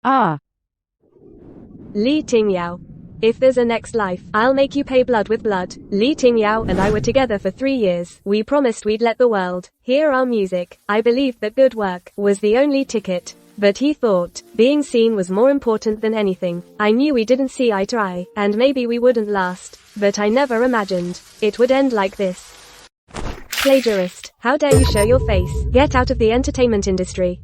Ah, Li Tingyao. If there's a next life, I'll make you pay blood with blood. Li Tingyao and I were together for 3 years. We promised we'd let the world hear our music. I believed that good work was the only ticket. But he thought being seen was more important than anything. I knew we didn't see eye to eye, and maybe we wouldn't last. But I never imagined it would end like this. Plagiarist, how dare you show your face? Get out of the entertainment industry.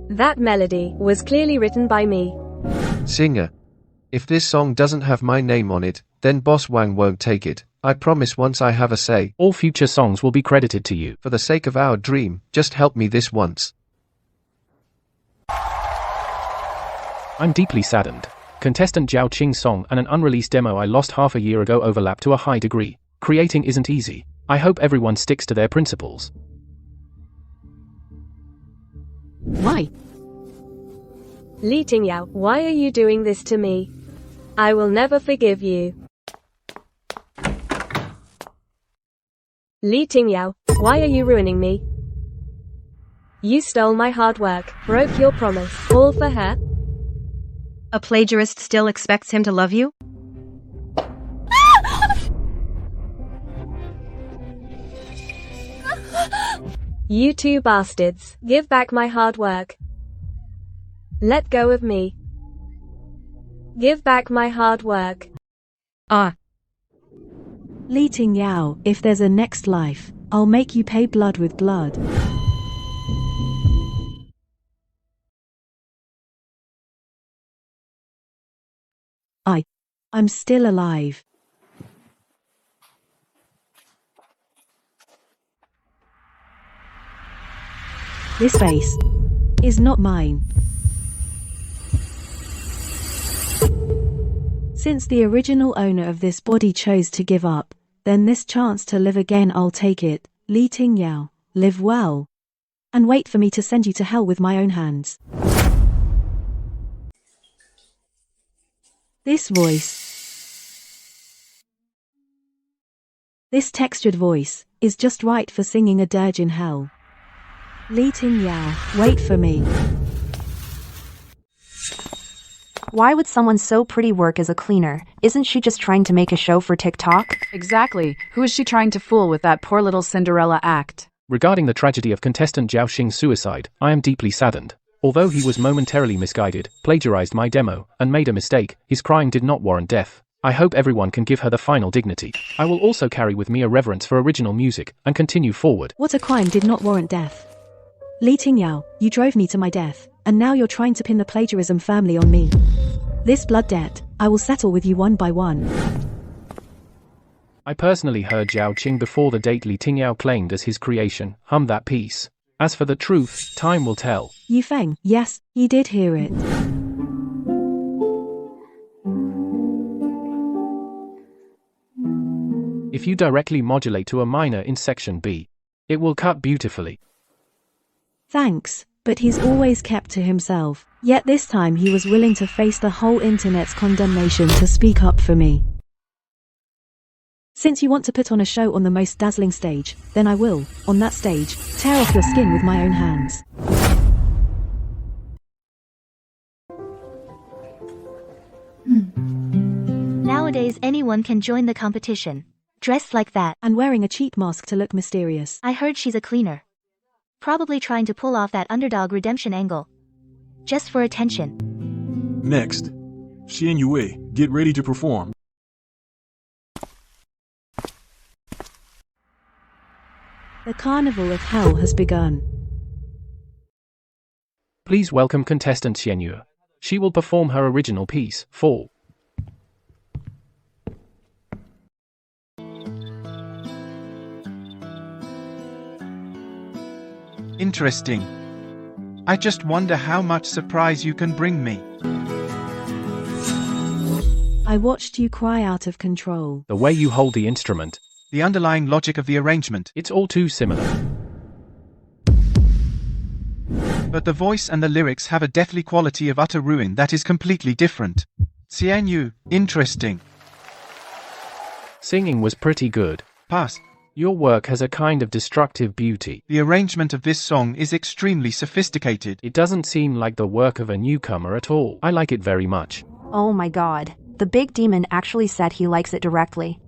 That melody was clearly written by me. Singer. If this song doesn't have my name on it, then Boss Wang won't take it. I promise once I have a say, all future songs will be credited to you. for the sake of our dream, just help me this once. I'm deeply saddened. Contestant Zhao Qing's song and an unreleased demo I lost half a year ago overlap to a high degree. Creating isn't easy. I hope everyone sticks to their principles. why? Li Tingyao, why are you doing this to me? I will never forgive you. Li Tingyao, why are you ruining me? You stole my hard work, broke your promise, all for her? A plagiarist still expects him to love you? You two bastards, give back my hard work. Let go of me. Give back my hard work. Ah, Li Tingyao, if there's a next life, I'll make you pay blood with blood. I'm still alive. This face is not mine. Since the original owner of this body chose to give up, then this chance to live again I'll take it. Li Tingyao, live well. And wait for me to send you to hell with my own hands. This voice, this textured voice, is just right for singing a dirge in hell. Li Tingyao, wait for me. Why would someone so pretty work as a cleaner? Isn't she just trying to make a show for TikTok? Exactly. Who is she trying to fool with that poor little Cinderella act? Regarding the tragedy of contestant Zhao Xing's suicide, I am deeply saddened. Although he was momentarily misguided, plagiarized my demo, and made a mistake, his crime did not warrant death. I hope everyone can give her the final dignity. I will also carry with me a reverence for original music, and continue forward. What a crime did not warrant death. Li Tingyao, you drove me to my death, and now you're trying to pin the plagiarism firmly on me. This blood debt, I will settle with you one by one. I personally heard Zhao Qing before the date Li Tingyao claimed as his creation, hum that piece. As for the truth, time will tell. Yufeng, yes, he did hear it. If you directly modulate to a minor in section B, it will cut beautifully. Thanks, but he's always kept to himself. Yet this time he was willing to face the whole internet's condemnation to speak up for me. Since you want to put on a show on the most dazzling stage, then I will, on that stage, tear off your skin with my own hands. Nowadays anyone can join the competition. Dressed like that. And wearing a cheap mask to look mysterious. I heard she's a cleaner. Probably trying to pull off that underdog redemption angle. Just for attention. Next, Xian Yue, get ready to perform. The carnival of hell has begun. Please welcome contestant Xian Yue. She will perform her original piece, Fall. Interesting. I just wonder how much surprise you can bring me. I watched you cry out of control. The way you hold the instrument. The underlying logic of the arrangement. It's all too similar. But the voice and the lyrics have a deathly quality of utter ruin that is completely different. Xian Yu, interesting. Singing was pretty good. Pass. Your work has a kind of destructive beauty. The arrangement of this song is extremely sophisticated. It doesn't seem like the work of a newcomer at all. I like it very much. Oh my god. The big demon actually said he likes it directly.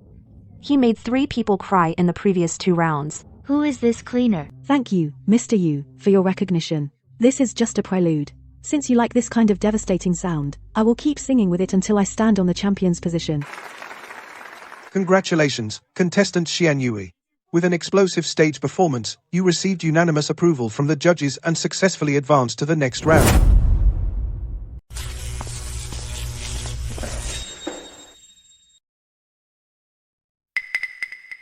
He made 3 people cry in the previous 2 rounds. Who is this cleaner? Thank you, Mr. Yu, for your recognition. This is just a prelude. Since you like this kind of devastating sound, I will keep singing with it until I stand on the champion's position. Congratulations, contestant Xian Yui. With an explosive stage performance, you received unanimous approval from the judges and successfully advanced to the next round.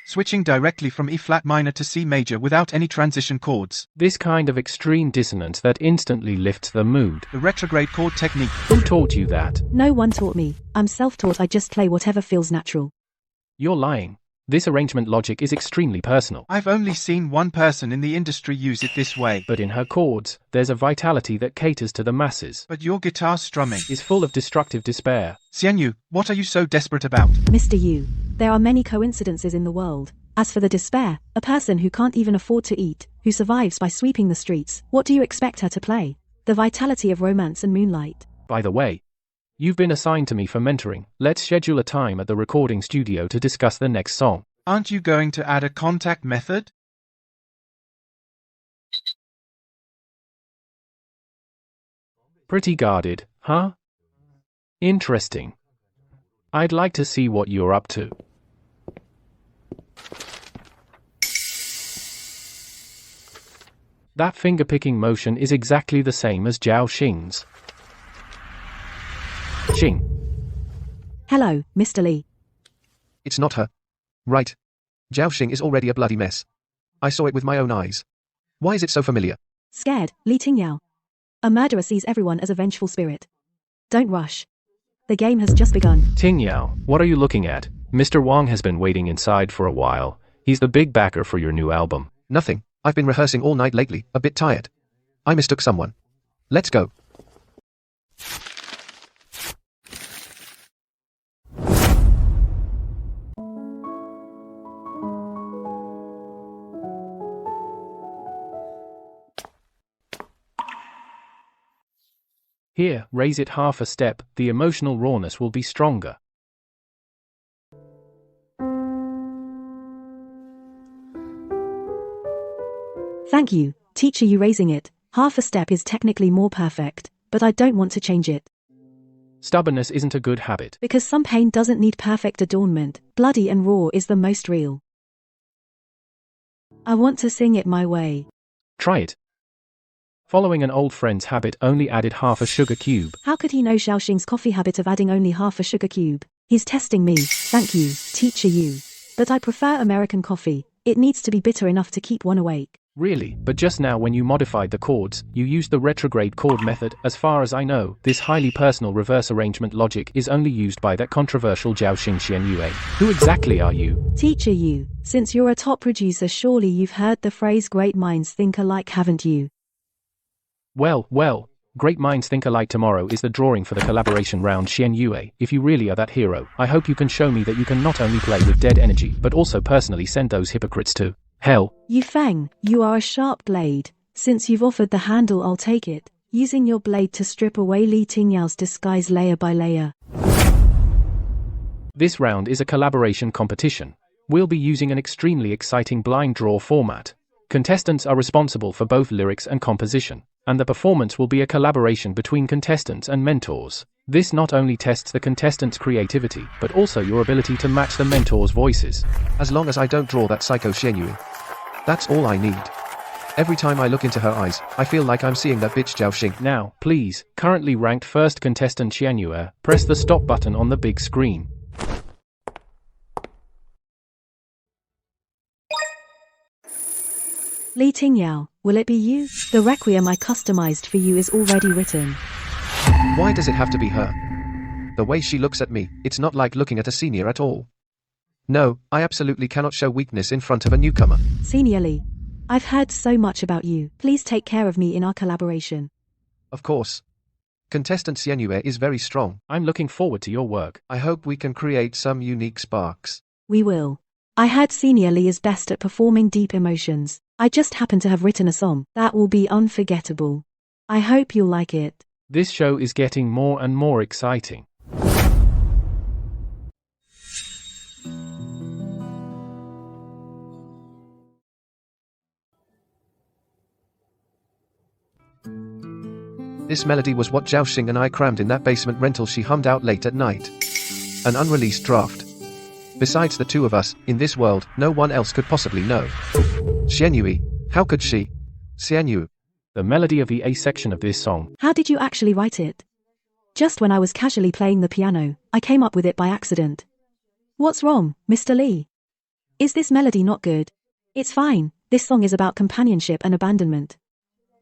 Switching directly from E flat minor to C major without any transition chords. This kind of extreme dissonance that instantly lifts the mood. The retrograde chord technique. Who taught you that? No one taught me. I'm self-taught. I just play whatever feels natural. You're lying. This arrangement logic is extremely personal. I've only seen one person in the industry use it this way. But in her chords, there's a vitality that caters to the masses. But your guitar strumming is full of destructive despair. Xianyu, what are you so desperate about? Mr. Yu, there are many coincidences in the world. As for the despair, a person who can't even afford to eat, who survives by sweeping the streets, what do you expect her to play? The vitality of romance and moonlight. By the way, you've been assigned to me for mentoring. Let's schedule a time at the recording studio to discuss the next song. Aren't you going to add a contact method? Pretty guarded, huh? Interesting. I'd like to see what you're up to. That finger-picking motion is exactly the same as Zhao Xing's. Xing. Hello, Mr. Li. It's not her. Right. Zhao Xing is already a bloody mess. I saw it with my own eyes. Why is it so familiar? Scared, Li Tingyao. A murderer sees everyone as a vengeful spirit. Don't rush. The game has just begun. Tingyao, what are you looking at? Mr. Wang has been waiting inside for a while. He's the big backer for your new album. Nothing. I've been rehearsing all night lately, a bit tired. I mistook someone. Let's go. Here, raise it half a step, the emotional rawness will be stronger. Thank you, teacher. You raising it. Half a step is technically more perfect, but I don't want to change it. Stubbornness isn't a good habit. Because some pain doesn't need perfect adornment. Bloody and raw is the most real. I want to sing it my way. Try it. Following an old friend's habit only added half a sugar cube. How could he know Xiao Xing's coffee habit of adding only half a sugar cube? He's testing me. Thank you, teacher Yu. But I prefer American coffee. It needs to be bitter enough to keep one awake. Really, but just now when you modified the chords, you used the retrograde chord method. As far as I know, this highly personal reverse arrangement logic is only used by that controversial Zhao Xing Xian Yue. Who exactly are you? Teacher Yu, since you're a top producer, surely you've heard the phrase great minds think alike, haven't you? Well, Great Minds Think Alike tomorrow is the drawing for the collaboration round. Xian Yue, if you really are that hero, I hope you can show me that you can not only play with dead energy but also personally send those hypocrites to hell. Yu Feng, you are a sharp blade. Since you've offered the handle, I'll take it, using your blade to strip away Li Tingyao's disguise layer by layer. This round is a collaboration competition. We'll be using an extremely exciting blind draw format. Contestants are responsible for both lyrics and composition, and the performance will be a collaboration between contestants and mentors. This not only tests the contestants' creativity, but also your ability to match the mentors' voices. As long as I don't draw that psycho Xian Yui. That's all I need. Every time I look into her eyes, I feel like I'm seeing that bitch Zhao Xing. Now, please, currently ranked first contestant Xian Yue, press the stop button on the big screen. Li Tingyao, will it be you? The requiem I customized for you is already written. Why does it have to be her? The way she looks at me, it's not like looking at a senior at all. No, I absolutely cannot show weakness in front of a newcomer. Senior Li, I've heard so much about you. Please take care of me in our collaboration. Of course. Contestant Xian Yue is very strong. I'm looking forward to your work. I hope we can create some unique sparks. We will. I heard Senior Lee is best at performing deep emotions. I just happen to have written a song that will be unforgettable. I hope you'll like it. This show is getting more and more exciting. This melody was what Zhao Xing and I crammed in that basement rental she hummed out late at night. An unreleased draft. Besides the two of us, in this world, no one else could possibly know. Xianyue, how could she? Xianyu. The melody of the A section of this song. How did you actually write it? Just when I was casually playing the piano, I came up with it by accident. What's wrong, Mr. Lee? Is this melody not good? It's fine, this song is about companionship and abandonment.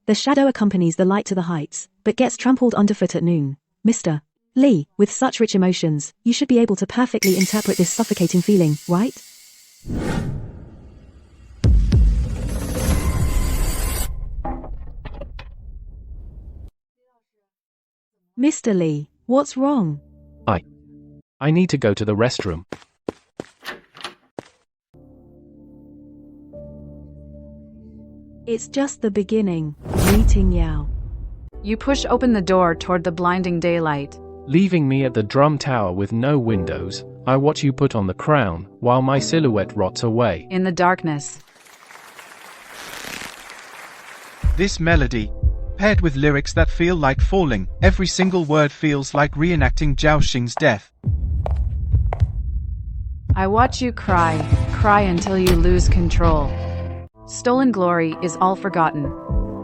The shadow accompanies the light to the heights, but gets trampled underfoot at noon. Mr. Lee, with such rich emotions, you should be able to perfectly interpret this suffocating feeling, right? Mr. Lee, what's wrong? I need to go to the restroom. It's just the beginning, meeting Yao. You push open the door toward the blinding daylight. Leaving me at the drum tower with no windows, I watch you put on the crown, while my silhouette rots away. In the darkness. This melody, paired with lyrics that feel like falling, every single word feels like reenacting Zhao Xing's death. I watch you cry until you lose control. Stolen glory is all forgotten.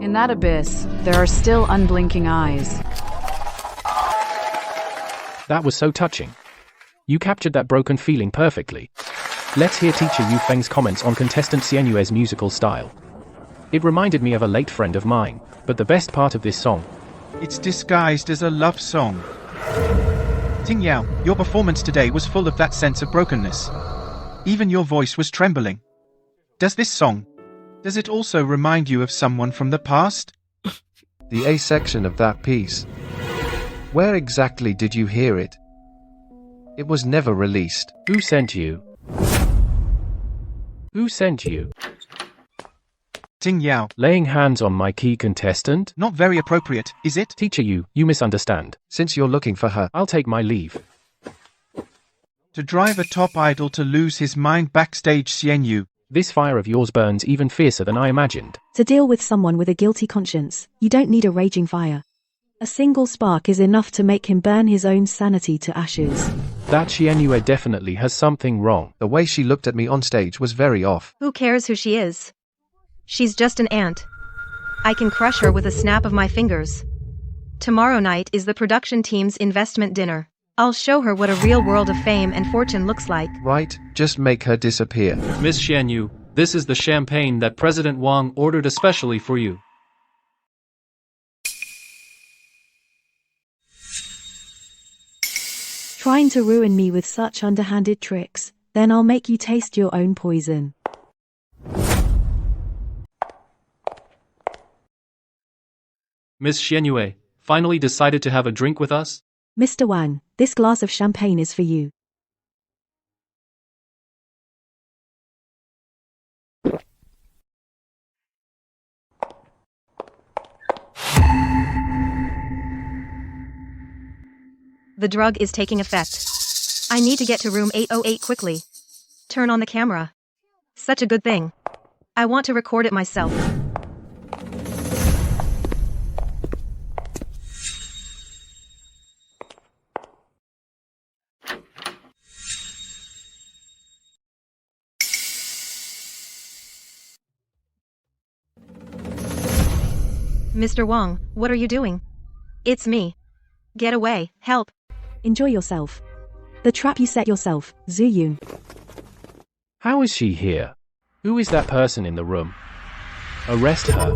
In that abyss, there are still unblinking eyes. That was so touching. You captured that broken feeling perfectly. Let's hear teacher Yu Feng's comments on contestant Xianyue's musical style. It reminded me of a late friend of mine, but the best part of this song. It's disguised as a love song. Ting Yao, your performance today was full of that sense of brokenness. Even your voice was trembling. Does it also remind you of someone from the past? The A section of that piece. Where exactly did you hear it? It was never released. Who sent you? Who sent you? Ting Yao. Laying hands on my key contestant? Not very appropriate, is it? Teacher Yu, you misunderstand. Since you're looking for her, I'll take my leave. To drive a top idol to lose his mind backstage, Xianyu. This fire of yours burns even fiercer than I imagined. To deal with someone with a guilty conscience, you don't need a raging fire. A single spark is enough to make him burn his own sanity to ashes. That Xianyue definitely has something wrong. The way she looked at me on stage was very off. Who cares who she is? She's just an ant. I can crush her with a snap of my fingers. Tomorrow night is the production team's investment dinner. I'll show her what a real world of fame and fortune looks like. Right, just make her disappear. Miss Xianyu, this is the champagne that President Wang ordered especially for you. Trying to ruin me with such underhanded tricks, then I'll make you taste your own poison. Miss Xianyue, finally decided to have a drink with us? Mr. Wang, this glass of champagne is for you. The drug is taking effect. I need to get to room 808 quickly. Turn on the camera. Such a good thing. I want to record it myself. Mr. Wang, what are you doing? It's me. Get away, help. Enjoy yourself. The trap you set yourself, Zhu Yun. How is she here? Who is that person in the room? Arrest her.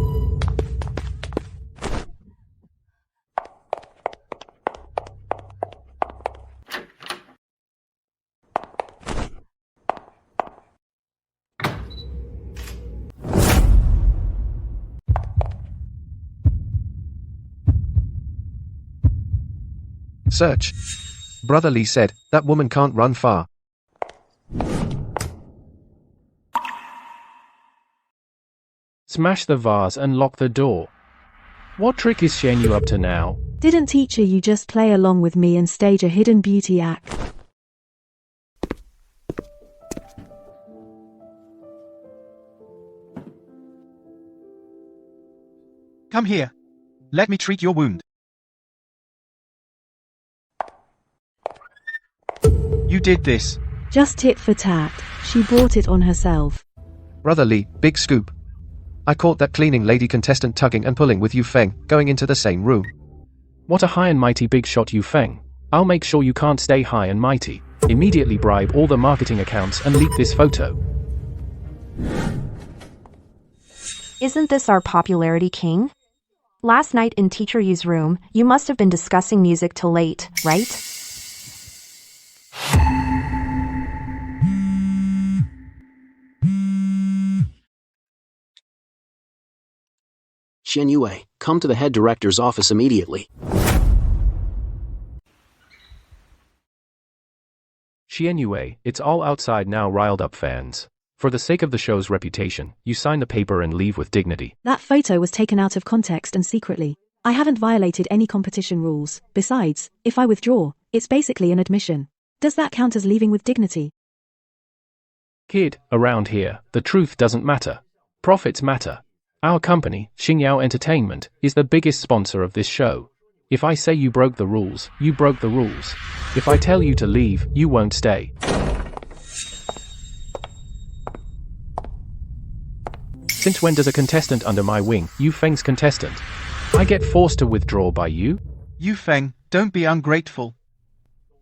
Search. Brother Lee said, that woman can't run far. Smash the vase and lock the door. What trick is Xianyu up to now? Didn't teacher you just play along with me and stage a hidden beauty act? Come here. Let me treat your wound. You did this. Just tit for tat. She brought it on herself. Brother Lee, big scoop. I caught that cleaning lady contestant tugging and pulling with Yu Feng, going into the same room. What a high and mighty big shot, Yu Feng. I'll make sure you can't stay high and mighty. Immediately bribe all the marketing accounts and leak this photo. Isn't this our popularity king? Last night in Teacher Yu's room, you must have been discussing music till late, right? Xianyue, come to the head director's office immediately. Xianyue, it's all outside now, riled up fans. For the sake of the show's reputation, you sign the paper and leave with dignity. That photo was taken out of context and secretly. I haven't violated any competition rules. Besides, if I withdraw, it's basically an admission. Does that count as leaving with dignity? Kid, around here, the truth doesn't matter. Profits matter. Our company, Xingyao Entertainment, is the biggest sponsor of this show. If I say you broke the rules, you broke the rules. If I tell you to leave, you won't stay. Since when does a contestant under my wing, Yu Feng's contestant, I get forced to withdraw by you? Yu Feng, don't be ungrateful.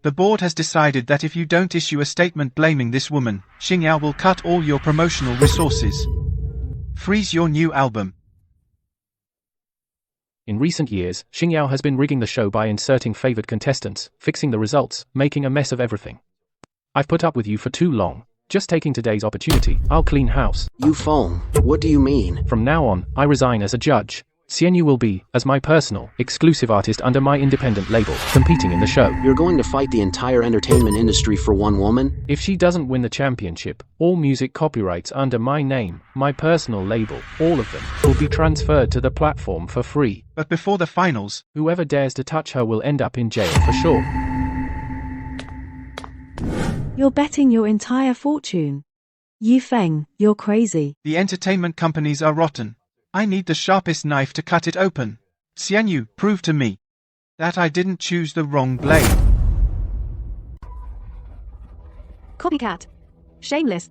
The board has decided that if you don't issue a statement blaming this woman, Xingyao will cut all your promotional resources. Freeze your new album. In recent years, Xingyao has been rigging the show by inserting favored contestants, fixing the results, making a mess of everything. I've put up with you for too long. Just taking today's opportunity, I'll clean house. Yu Feng, what do you mean? From now on, I resign as a judge. Xianyu will be, as my personal, exclusive artist under my independent label, competing in the show. You're going to fight the entire entertainment industry for one woman? If she doesn't win the championship, all music copyrights under my name, my personal label, all of them, will be transferred to the platform for free. But before the finals, whoever dares to touch her will end up in jail for sure. You're betting your entire fortune. Yu Feng, you're crazy. The entertainment companies are rotten. I need the sharpest knife to cut it open. Xianyu, prove to me that I didn't choose the wrong blade. Copycat. Shameless.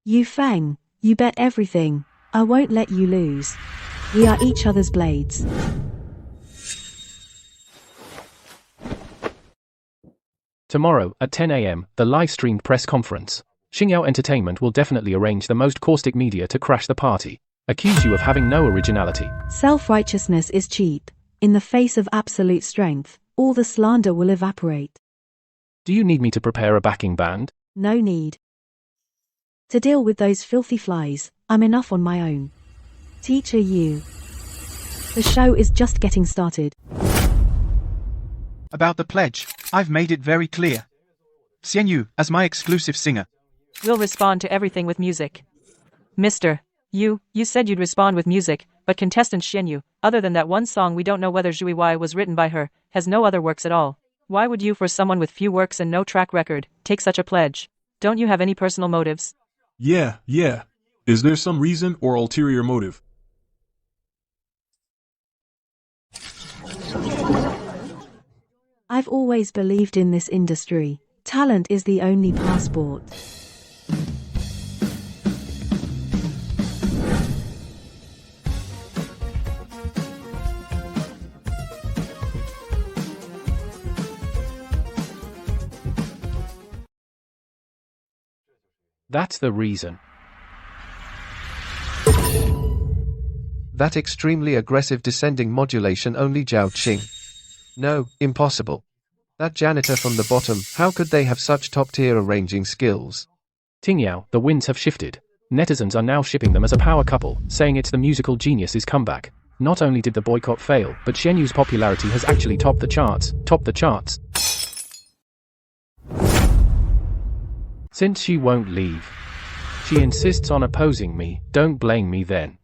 Yu Feng, you bet everything. I won't let you lose. We are each other's blades. Tomorrow, at 10 a.m., the live-streamed press conference. Xingyao Entertainment will definitely arrange the most caustic media to crash the party. Accuse you of having no originality. Self-righteousness is cheap. In the face of absolute strength, all the slander will evaporate. Do you need me to prepare a backing band? No need. To deal with those filthy flies, I'm enough on my own. Teacher Yu. The show is just getting started. About the pledge, I've made it very clear. Xianyu, as my exclusive singer. We'll respond to everything with music. Mr. You said you'd respond with music, but contestant Xianyu, other than that one song we don't know whether Zhui Wei was written by her, has no other works at all. Why would you, for someone with few works and no track record, take such a pledge? Don't you have any personal motives? Yeah. Is there some reason or ulterior motive? I've always believed in this industry. Talent is the only passport. That's the reason. That extremely aggressive descending modulation only Zhao Qing. No, impossible. That janitor from the bottom, how could they have such top-tier arranging skills? Tingyao, the winds have shifted. Netizens are now shipping them as a power couple, saying it's the musical genius's comeback. Not only did the boycott fail, but Xianyu's popularity has actually topped the charts. Since she won't leave. She insists on opposing me, don't blame me then.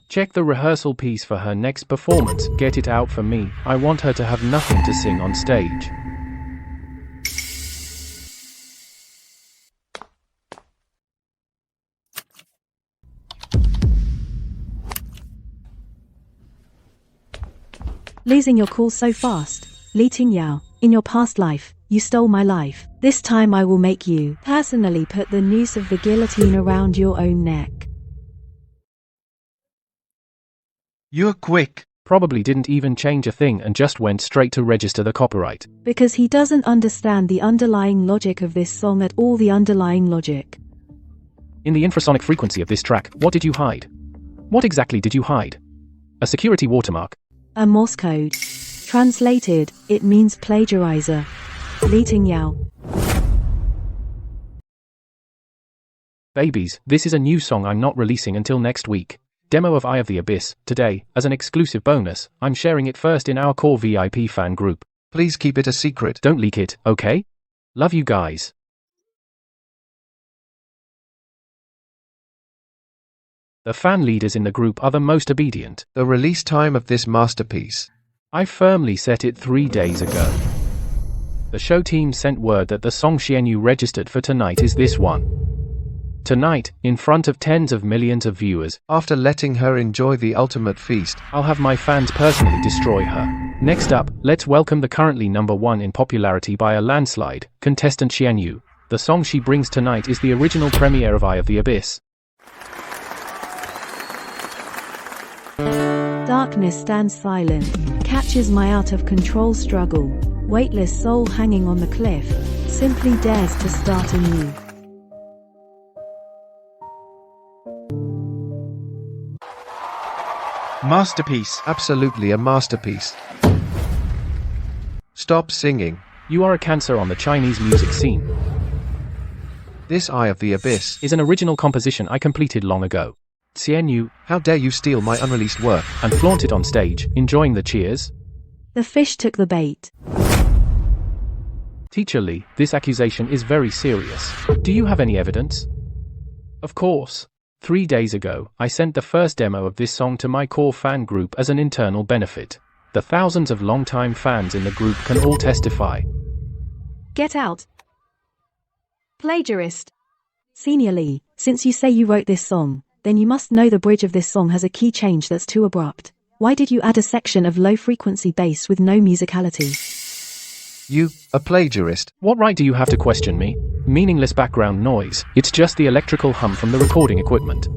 Check the rehearsal piece for her next performance, get it out for me, I want her to have nothing to sing on stage. Losing your cool so fast. Li Tingyao, in your past life, you stole my life. This time I will make you personally put the noose of the guillotine around your own neck. You're quick. Probably didn't even change a thing and just went straight to register the copyright. Because he doesn't understand the underlying logic of this song at all. The underlying logic. In the infrasonic frequency of this track, what did you hide? What exactly did you hide? A security watermark? A Morse code. Translated, it means plagiarizer. Li Tingyao. Babies, this is a new song I'm not releasing until next week. Demo of Eye of the Abyss, today, as an exclusive bonus, I'm sharing it first in our core VIP fan group. Please keep it a secret. Don't leak it, okay? Love you guys. The fan leaders in the group are the most obedient. The release time of this masterpiece. I firmly set it 3 days ago. The show team sent word that the song Xianyu registered for tonight is this one. Tonight, in front of tens of millions of viewers, after letting her enjoy the ultimate feast, I'll have my fans personally destroy her. Next up, let's welcome the currently #1 in popularity by a landslide, contestant Xianyu. The song she brings tonight is the original premiere of Eye of the Abyss. Darkness stands silent, catches my out-of-control struggle. Weightless soul hanging on the cliff, simply dares to start anew. Masterpiece. Absolutely a masterpiece. Stop singing. You are a cancer on the Chinese music scene. This Eye of the Abyss is an original composition I completed long ago. Xianyu, how dare you steal my unreleased work and flaunt it on stage, enjoying the cheers? The fish took the bait. Teacher Li, this accusation is very serious. Do you have any evidence? Of course. 3 days ago, I sent the first demo of this song to my core fan group as an internal benefit. The thousands of longtime fans in the group can all testify. Get out. Plagiarist. Senior Li, since you say you wrote this song, then you must know the bridge of this song has a key change that's too abrupt. Why did you add a section of low-frequency bass with no musicality? You, a plagiarist. What right do you have to question me? Meaningless background noise, it's just the electrical hum from the recording equipment.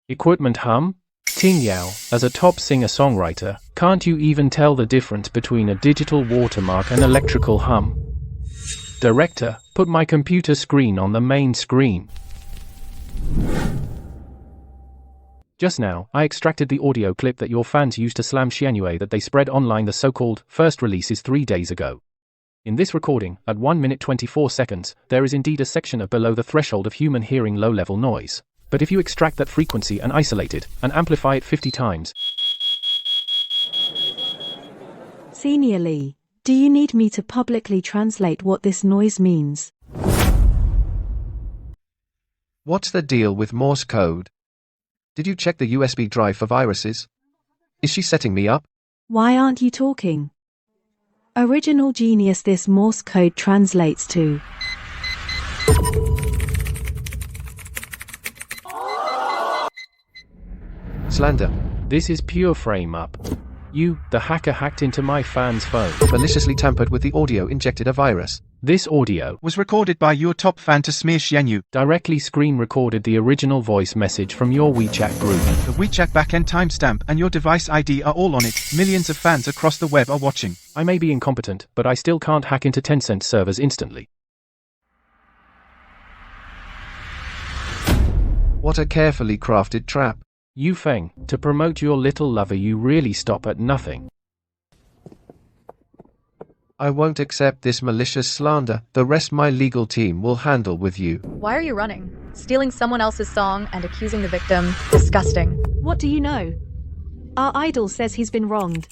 Equipment hum? Tingyao, as a top singer-songwriter, can't you even tell the difference between a digital watermark and electrical hum? Director, put my computer screen on the main screen. Just now, I extracted the audio clip that your fans used to slam Xianyu that they spread online the so-called first releases 3 days ago. In this recording, at 1 minute 24 seconds, there is indeed a section of below the threshold of human hearing low-level noise. But if you extract that frequency and isolate it, and amplify it 50 times... Senior Li, do you need me to publicly translate what this noise means? What's the deal with Morse code? Did you check the USB drive for viruses? Is she setting me up? Why aren't you talking? Original genius, this Morse code translates to... Slander. This is pure frame up. You, the hacker, hacked into my fan's phone. Maliciously tampered with the audio, injected a virus. This audio was recorded by your top fan to smear Xianyu. Directly screen recorded the original voice message from your WeChat group. The WeChat backend timestamp and your device ID are all on it. Millions of fans across the web are watching. I may be incompetent, but I still can't hack into Tencent servers instantly. What a carefully crafted trap. Yu Feng, to promote your little lover you really stop at nothing. I won't accept this malicious slander. The rest my legal team will handle with you. Why are you running? Stealing someone else's song and accusing the victim? Disgusting. What do you know? Our idol says he's been wronged.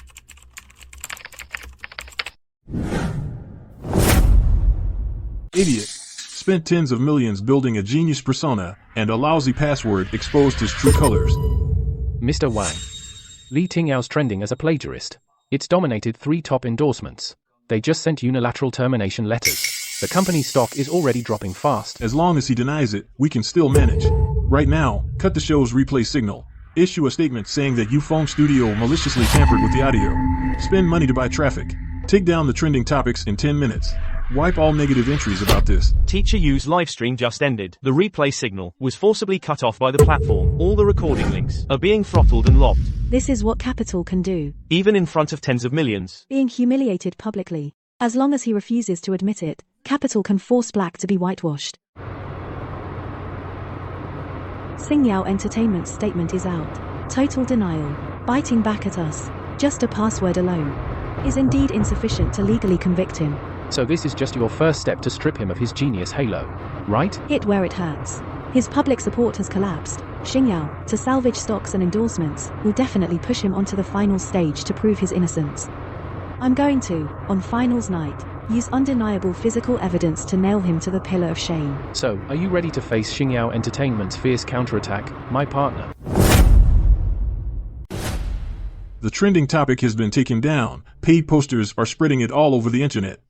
Idiot. Spent tens of millions building a genius persona, and a lousy password exposed his true colors. Mr. Wang. Li Tingyao's trending as a plagiarist. It's dominated 3 top endorsements. They just sent unilateral termination letters. The company's stock is already dropping fast. As long as he denies it, we can still manage. Right now, cut the show's replay signal. Issue a statement saying that Fong Studio maliciously tampered with the audio. Spend money to buy traffic. Take down the trending topics in 10 minutes. Wipe all negative entries about this. Teacher Yu's livestream just ended. The replay signal was forcibly cut off by the platform. All the recording links are being throttled and locked. This is what Capital can do. Even in front of tens of millions. Being humiliated publicly. As long as he refuses to admit it, Capital can force Black to be whitewashed. Xingyao Entertainment's statement is out. Total denial. Biting back at us. Just a password alone is indeed insufficient to legally convict him. So this is just your first step to strip him of his genius halo, right? Hit where it hurts. His public support has collapsed. Xingyao, to salvage stocks and endorsements, will definitely push him onto the final stage to prove his innocence. I'm going to, on finals night, use undeniable physical evidence to nail him to the pillar of shame. So, are you ready to face Xingyao Entertainment's fierce counterattack, my partner? The trending topic has been taken down. Paid posters are spreading it all over the internet.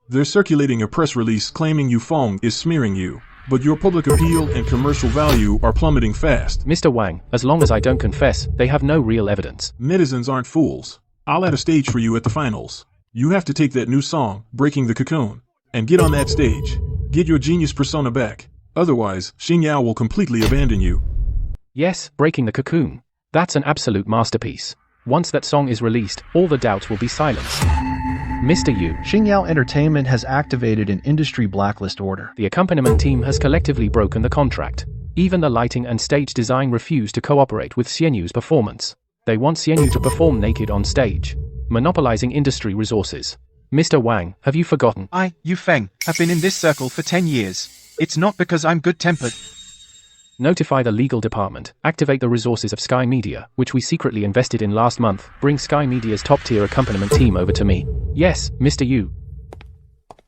They're circulating a press release claiming Fong is smearing you, but your public appeal and commercial value are plummeting fast. Mr. Wang, as long as I don't confess, they have no real evidence. Netizens aren't fools. I'll add a stage for you at the finals. You have to take that new song, Breaking the Cocoon, and get on that stage. Get your genius persona back. Otherwise, Xingyao will completely abandon you. Yes, Breaking the Cocoon. That's an absolute masterpiece. Once that song is released, all the doubts will be silenced. Mr. Yu. Xingyao Entertainment has activated an industry blacklist order. The accompaniment team has collectively broken the contract. Even the lighting and stage design refuse to cooperate with Xianyu's performance. They want Xianyu to perform naked on stage, monopolizing industry resources. Mr. Wang, have you forgotten? Yu Feng, have been in this circle for 10 years. It's not because I'm good-tempered. Notify the legal department, activate the resources of Sky Media, which we secretly invested in last month, bring Sky Media's top-tier accompaniment team over to me. Yes, Mr. Yu.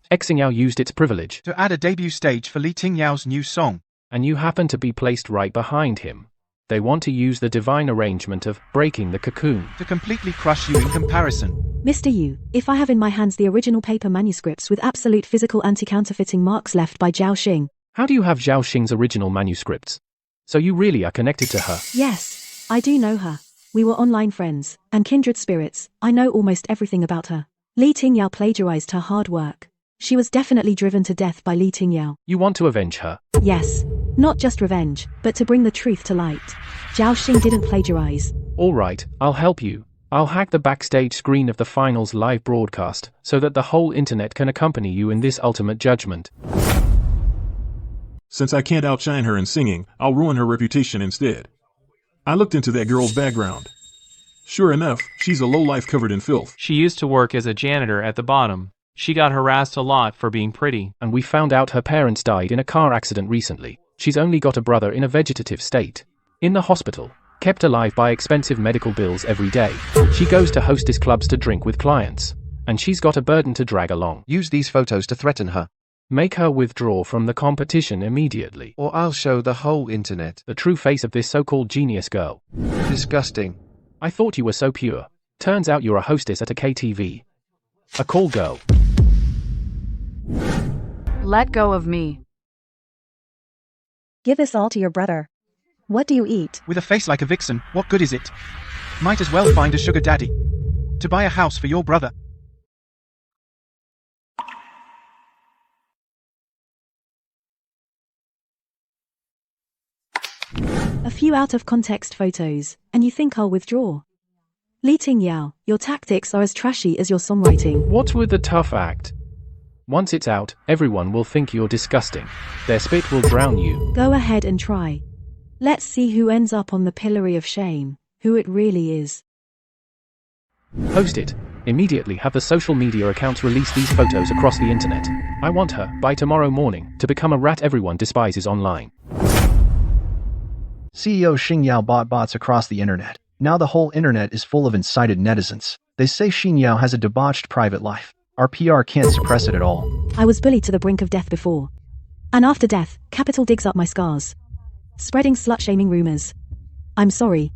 Xingyao used its privilege to add a debut stage for Li Tingyao's new song. And you happen to be placed right behind him. They want to use the divine arrangement of Breaking the Cocoon to completely crush you in comparison. Mr. Yu, if I have in my hands the original paper manuscripts with absolute physical anti-counterfeiting marks left by Zhao Xing. How do you have Zhao Xing's original manuscripts? So you really are connected to her? Yes, I do know her. We were online friends, and kindred spirits. I know almost everything about her. Li Tingyao plagiarized her hard work. She was definitely driven to death by Li Tingyao. You want to avenge her? Yes. Not just revenge, but to bring the truth to light. Zhao Xing didn't plagiarize. Alright, I'll help you. I'll hack the backstage screen of the finals live broadcast, so that the whole internet can accompany you in this ultimate judgment. Since I can't outshine her in singing, I'll ruin her reputation instead. I looked into that girl's background. Sure enough, she's a lowlife covered in filth. She used to work as a janitor at the bottom. She got harassed a lot for being pretty. And we found out her parents died in a car accident recently. She's only got a brother in a vegetative state. In the hospital, kept alive by expensive medical bills every day. She goes to hostess clubs to drink with clients. And she's got a burden to drag along. Use these photos to threaten her. Make her withdraw from the competition immediately. Or I'll show the whole internet the true face of this so-called genius girl. Disgusting. I thought you were so pure. Turns out you're a hostess at a KTV. A call girl. Let go of me. Give this all to your brother. What do you eat? With a face like a vixen, what good is it? Might as well find a sugar daddy. To buy a house for your brother. A few out-of-context photos, and you think I'll withdraw? Li Tingyao, your tactics are as trashy as your songwriting. What's with the tough act? Once it's out, everyone will think you're disgusting. Their spit will drown you. Go ahead and try. Let's see who ends up on the pillory of shame, who it really is. Post it. Immediately have the social media accounts release these photos across the internet. I want her, by tomorrow morning, to become a rat everyone despises online. CEO Xing Yao bought bots across the internet. Now the whole internet is full of incited netizens. They say Xing Yao has a debauched private life. Our PR can't suppress it at all. I was bullied to the brink of death before. And after death, capital digs up my scars. Spreading slut-shaming rumors. I'm sorry.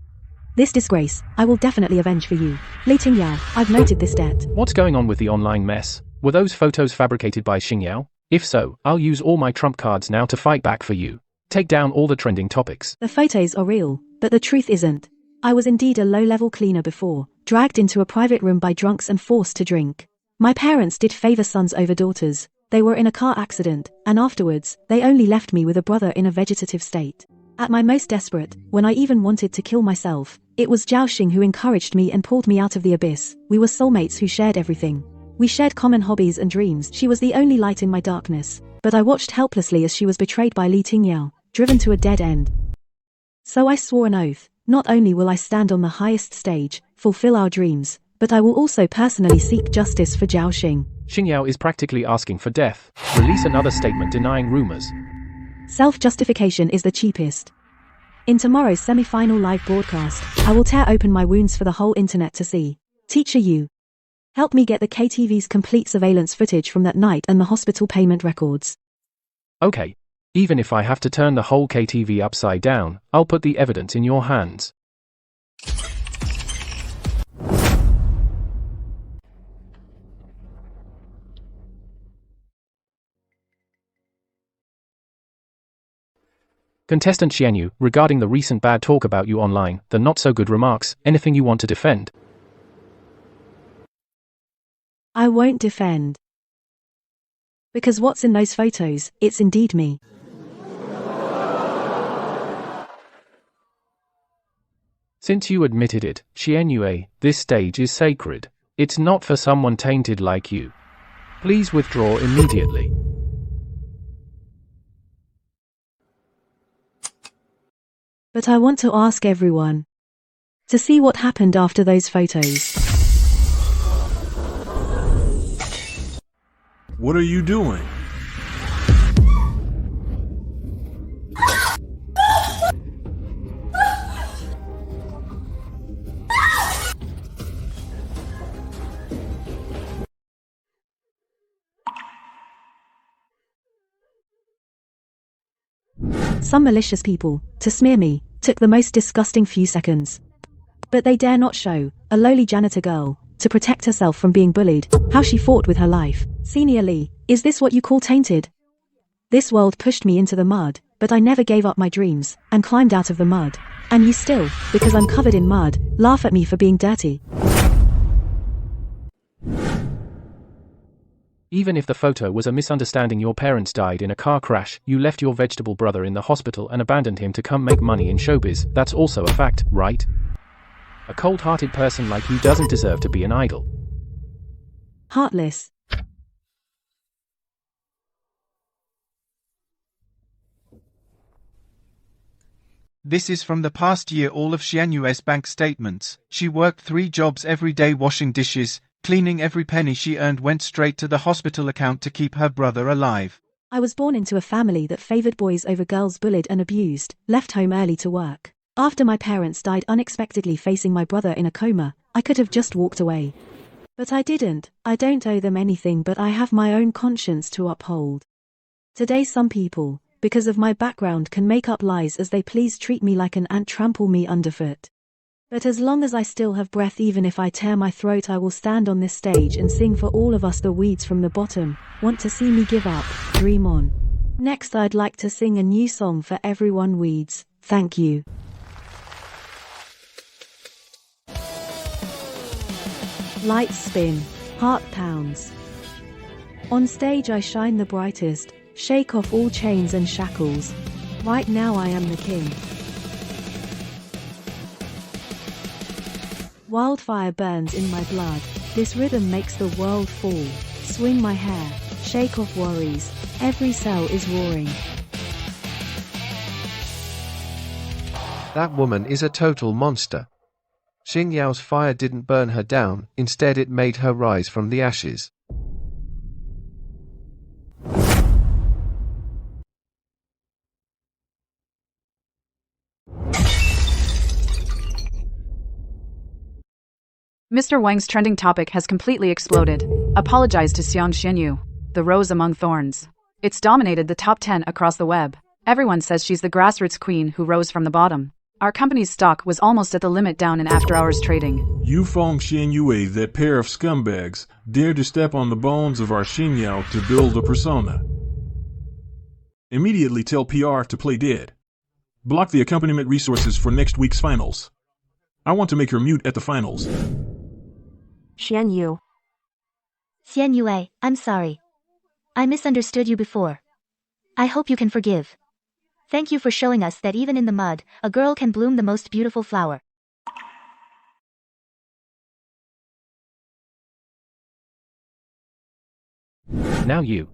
This disgrace, I will definitely avenge for you. Li Tingyao, I've noted this debt. What's going on with the online mess? Were those photos fabricated by Xing Yao? If so, I'll use all my trump cards now to fight back for you. Take down all the trending topics. The photos are real, but the truth isn't. I was indeed a low-level cleaner before, dragged into a private room by drunks and forced to drink. My parents did favor sons over daughters. They were in a car accident, and afterwards, they only left me with a brother in a vegetative state. At my most desperate, when I even wanted to kill myself, it was Zhao Xing who encouraged me and pulled me out of the abyss. We were soulmates who shared everything. We shared common hobbies and dreams. She was the only light in my darkness, but I watched helplessly as she was betrayed by Li Tingyao, driven to a dead end. So I swore an oath, not only will I stand on the highest stage, fulfill our dreams, but I will also personally seek justice for Zhao Xing. Xing Yao is practically asking for death. Release another statement denying rumors. Self-justification is the cheapest. In tomorrow's semi-final live broadcast, I will tear open my wounds for the whole internet to see. Teacher you. Help me get the KTV's complete surveillance footage from that night and the hospital payment records. Okay. Even if I have to turn the whole KTV upside down, I'll put the evidence in your hands. Contestant Xianyu, regarding the recent bad talk about you online, the not-so-good remarks, anything you want to defend? I won't defend. Because what's in those photos, it's indeed me. Since you admitted it, Xianyu, this stage is sacred. It's not for someone tainted like you. Please withdraw immediately. But I want to ask everyone to see what happened after those photos. What are you doing? Some malicious people, to smear me, took the most disgusting few seconds. But they dare not show, a lowly janitor girl, to protect herself from being bullied, how she fought with her life. Senior Lee, is this what you call tainted? This world pushed me into the mud, but I never gave up my dreams, and climbed out of the mud. And you still, because I'm covered in mud, laugh at me for being dirty. Even if the photo was a misunderstanding, your parents died in a car crash, you left your vegetable brother in the hospital and abandoned him to come make money in showbiz, that's also a fact, right? A cold-hearted person like you doesn't deserve to be an idol. Heartless. This is from the past year, all of Xianyue's bank statements. She worked 3 jobs every day, washing dishes, cleaning. Every penny she earned went straight to the hospital account to keep her brother alive. I was born into a family that favored boys over girls, bullied and abused, left home early to work. After my parents died unexpectedly, facing my brother in a coma, I could have just walked away. But I didn't. I don't owe them anything, but I have my own conscience to uphold. Today some people, because of my background, can make up lies as they please, treat me like an ant, trample me underfoot. But as long as I still have breath, even if I tear my throat, I will stand on this stage and sing for all of us, the weeds from the bottom. Want to see me give up? Dream on. Next I'd like to sing a new song for everyone, weeds. Thank you. Lights spin, heart pounds. On stage I shine the brightest, shake off all chains and shackles. Right now I am the king. Wildfire burns in my blood, this rhythm makes the world fall. Swing my hair, shake off worries, every cell is roaring. That woman is a total monster. Xing Yao's fire didn't burn her down, instead it made her rise from the ashes. Mr. Wang's trending topic has completely exploded. Apologize to Xiang Xianyu, the rose among thorns. It's dominated the top 10 across the web. Everyone says she's the grassroots queen who rose from the bottom. Our company's stock was almost at the limit down in after-hours trading. You Feng Xianyue, that pair of scumbags, dared to step on the bones of our Xing Yao to build a persona. Immediately tell PR to play dead. Block the accompaniment resources for next week's finals. I want to make her mute at the finals. Xianyu. Xianyue, I'm sorry. I misunderstood you before. I hope you can forgive. Thank you for showing us that even in the mud, a girl can bloom the most beautiful flower. Now you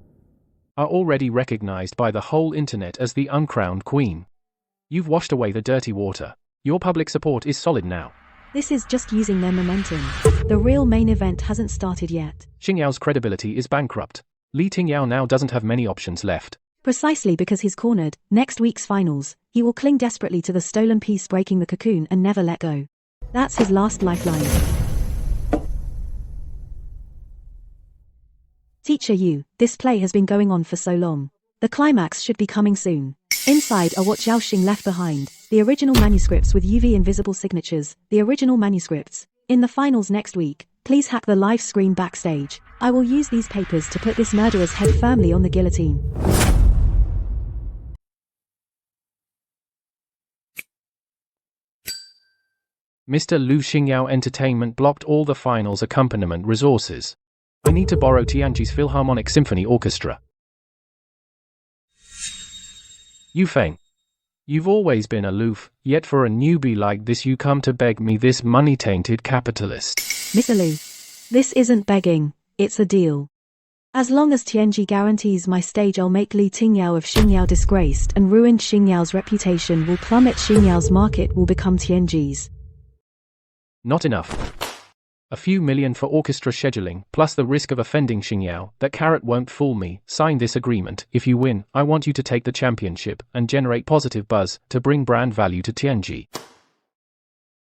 are already recognized by the whole internet as the uncrowned queen. You've washed away the dirty water. Your public support is solid now. This is just using their momentum. The real main event hasn't started yet. Xing Yao's credibility is bankrupt. Li Tingyao now doesn't have many options left. Precisely because he's cornered, next week's finals, he will cling desperately to the stolen piece, breaking the cocoon and never let go. That's his last lifeline. Teacher Yu, this play has been going on for so long. The climax should be coming soon. Inside are what Zhaoxing left behind, the original manuscripts with UV invisible signatures, the original manuscripts. In the finals next week, please hack the live screen backstage. I will use these papers to put this murderer's head firmly on the guillotine. Mr. Lu Xingyao Entertainment blocked all the finals accompaniment resources. I need to borrow Tianji's Philharmonic Symphony Orchestra. Yu Feng, you've always been aloof, yet for a newbie like this you come to beg me, this money-tainted capitalist. Mr. Lu, this isn't begging, it's a deal. As long as Tianji guarantees my stage, I'll make Li Tingyao of Xingyao disgraced, and ruined Xingyao's reputation will plummet. Xingyao's market will become Tianji's. Not enough. A few million for orchestra scheduling, plus the risk of offending Xingyao. That carrot won't fool me. Sign this agreement. If you win, I want you to take the championship and generate positive buzz to bring brand value to Tianji.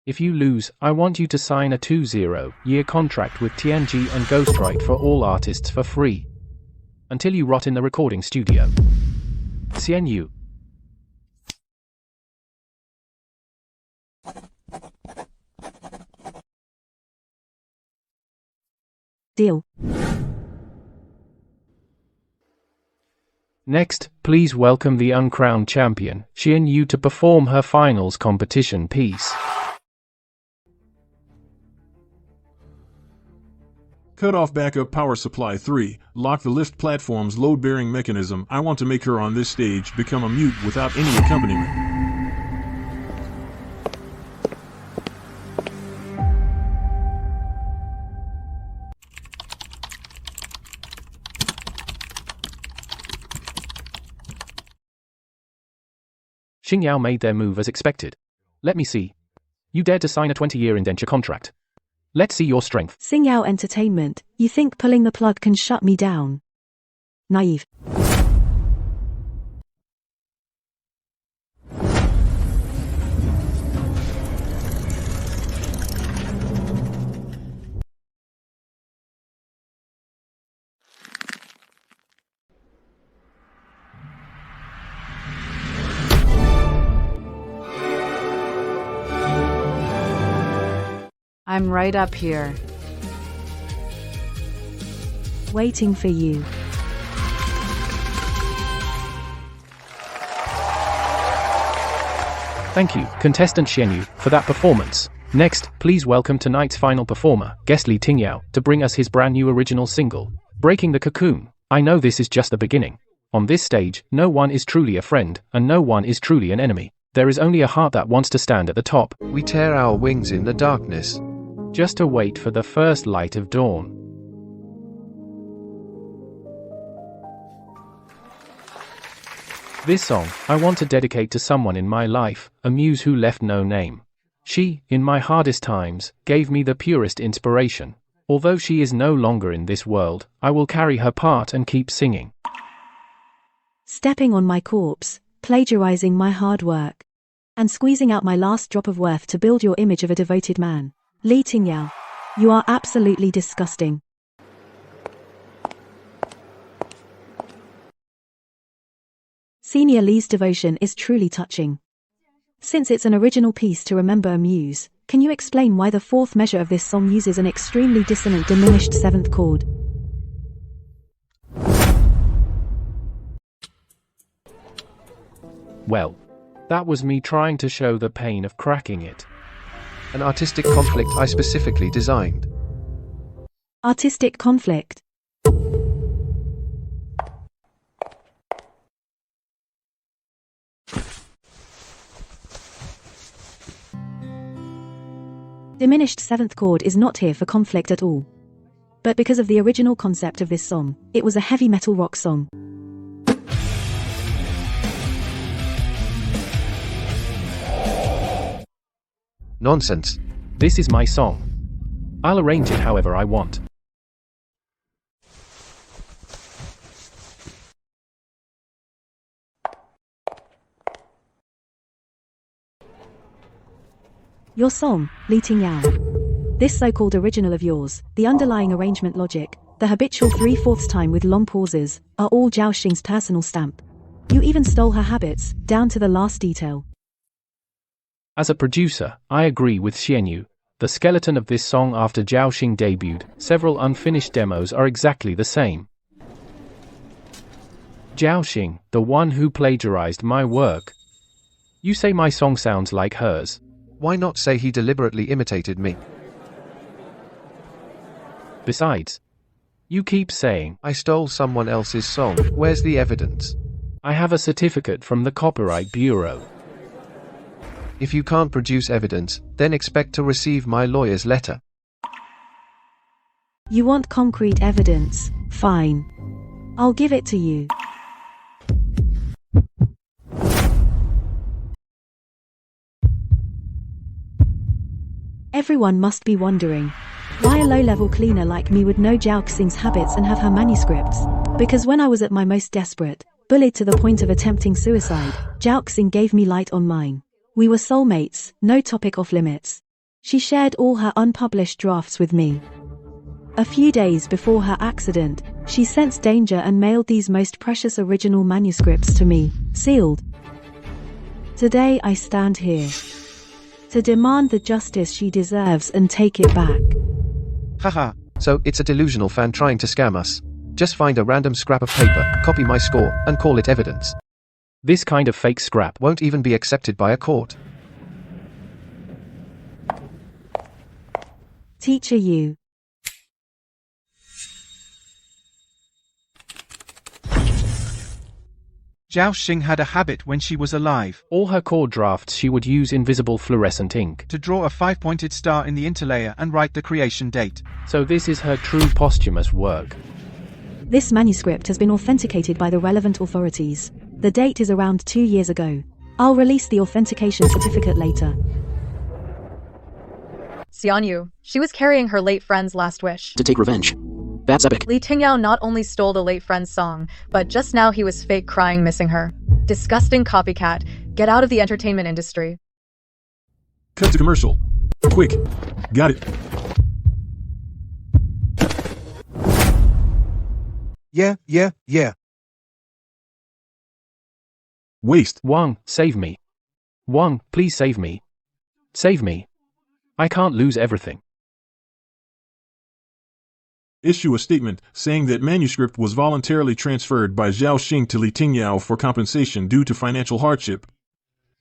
If you lose, I want you to sign a 20-year contract with Tianji and ghostwrite for all artists for free. Until you rot in the recording studio. Xianyu. Deal. Next, please welcome the uncrowned champion, Xianyu, to perform her finals competition piece. Cut off backup power supply 3, lock the lift platform's load-bearing mechanism. I want to make her on this stage become a mute without any accompaniment. Xingyao made their move as expected. Let me see. You dared to sign a 20-year indenture contract. Let's see your strength. Xingyao Entertainment, you think pulling the plug can shut me down? Naive. I'm right up here. Waiting for you. Thank you, contestant Xianyu, for that performance. Next, please welcome tonight's final performer, guest Li Tingyao, to bring us his brand new original single, Breaking the Cocoon. I know this is just the beginning. On this stage, no one is truly a friend, and no one is truly an enemy. There is only a heart that wants to stand at the top. We tear our wings in the darkness, just to wait for the first light of dawn. This song, I want to dedicate to someone in my life, a muse who left no name. She, in my hardest times, gave me the purest inspiration. Although she is no longer in this world, I will carry her part and keep singing. Stepping on my corpse, plagiarizing my hard work, and squeezing out my last drop of worth to build your image of a devoted man. Li Tingyao, you are absolutely disgusting. Senior Li's devotion is truly touching. Since it's an original piece to remember a muse, can you explain why the fourth measure of this song uses an extremely dissonant diminished seventh chord? Well, that was me trying to show the pain of cracking it. An artistic conflict I specifically designed. Artistic conflict. Diminished seventh chord is not here for conflict at all. But because of the original concept of this song, it was a heavy metal rock song. Nonsense. This is my song. I'll arrange it however I want. Your song, Li Tingyao. This so-called original of yours, the underlying arrangement logic, the habitual 3/4 time with long pauses, are all Zhao Xing's personal stamp. You even stole her habits, down to the last detail. As a producer, I agree with Xianyu. The skeleton of this song after Zhao Xing debuted, several unfinished demos are exactly the same. Zhao Xing, the one who plagiarized my work. You say my song sounds like hers. Why not say he deliberately imitated me? Besides, you keep saying, I stole someone else's song. Where's the evidence? I have a certificate from the Copyright Bureau. If you can't produce evidence, then expect to receive my lawyer's letter. You want concrete evidence? Fine. I'll give it to you. Everyone must be wondering why a low-level cleaner like me would know Zhao Xing's habits and have her manuscripts. Because when I was at my most desperate, bullied to the point of attempting suicide, Zhao Xing gave me light on mine. We were soulmates, no topic off limits. She shared all her unpublished drafts with me. A few days before her accident, she sensed danger and mailed these most precious original manuscripts to me, sealed. Today I stand here to demand the justice she deserves and take it back. Haha. So it's a delusional fan trying to scam us. Just find a random scrap of paper, copy my score, and call it evidence. This kind of fake scrap won't even be accepted by a court. Teacher you. Zhao Xing had a habit when she was alive. All her core drafts she would use invisible fluorescent ink to draw a 5-pointed star in the interlayer and write the creation date. So this is her true posthumous work. This manuscript has been authenticated by the relevant authorities. The date is around 2 years ago. I'll release the authentication certificate later. Xianyu, she was carrying her late friend's last wish. To take revenge. That's epic. Li Tingyao not only stole the late friend's song, but just now he was fake crying missing her. Disgusting copycat. Get out of the entertainment industry. Cut to commercial. Quick. Got it. Yeah. Waste. Wang, save me. Wang, please save me. Save me. I can't lose everything. Issue a statement saying that manuscript was voluntarily transferred by Zhao Xing to Li Tingyao for compensation due to financial hardship.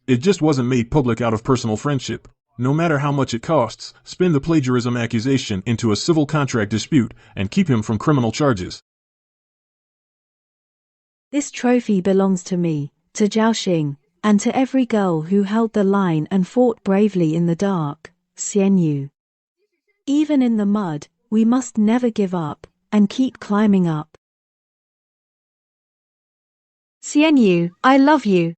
It just wasn't made public out of personal friendship. No matter how much it costs, spin the plagiarism accusation into a civil contract dispute and keep him from criminal charges. This trophy belongs to me, to Zhao Xing, and to every girl who held the line and fought bravely in the dark, Xianyu. Even in the mud, we must never give up, and keep climbing up. Xianyu, I love you.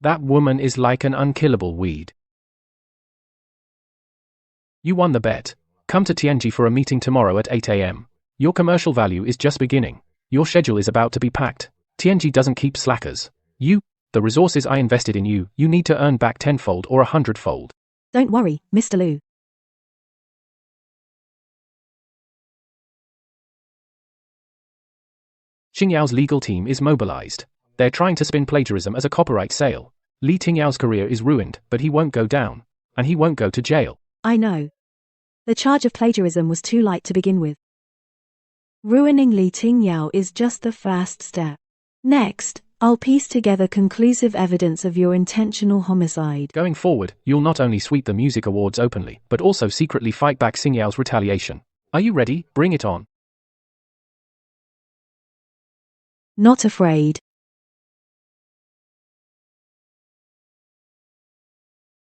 That woman is like an unkillable weed. You won the bet. Come to Tianji for a meeting tomorrow at 8 a.m. Your commercial value is just beginning. Your schedule is about to be packed. Tianji doesn't keep slackers. The resources I invested in you need to earn back tenfold or 100-fold. Don't worry, Mr. Liu. Xingyao's legal team is mobilized. They're trying to spin plagiarism as a copyright sale. Li Tingyao's career is ruined, but he won't go down. And he won't go to jail. I know. The charge of plagiarism was too light to begin with. Ruining Li Tingyao is just the first step. Next, I'll piece together conclusive evidence of your intentional homicide. Going forward, you'll not only sweep the music awards openly, but also secretly fight back Xingyao's retaliation. Are you ready? Bring it on. Not afraid.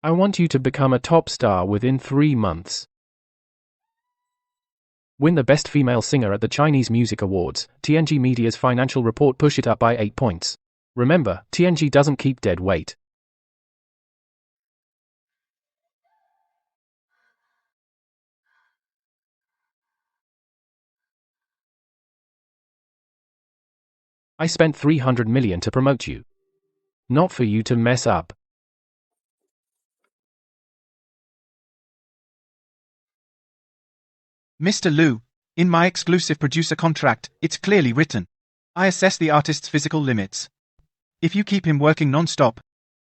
I want you to become a top star within 3 months. Win the Best Female Singer at the Chinese Music Awards. TNG Media's financial report push it up by 8 points. Remember, TNG doesn't keep dead weight. I spent 300 million to promote you. Not for you to mess up. Mr. Liu, in my exclusive producer contract, it's clearly written. I assess the artist's physical limits. If you keep him working non-stop,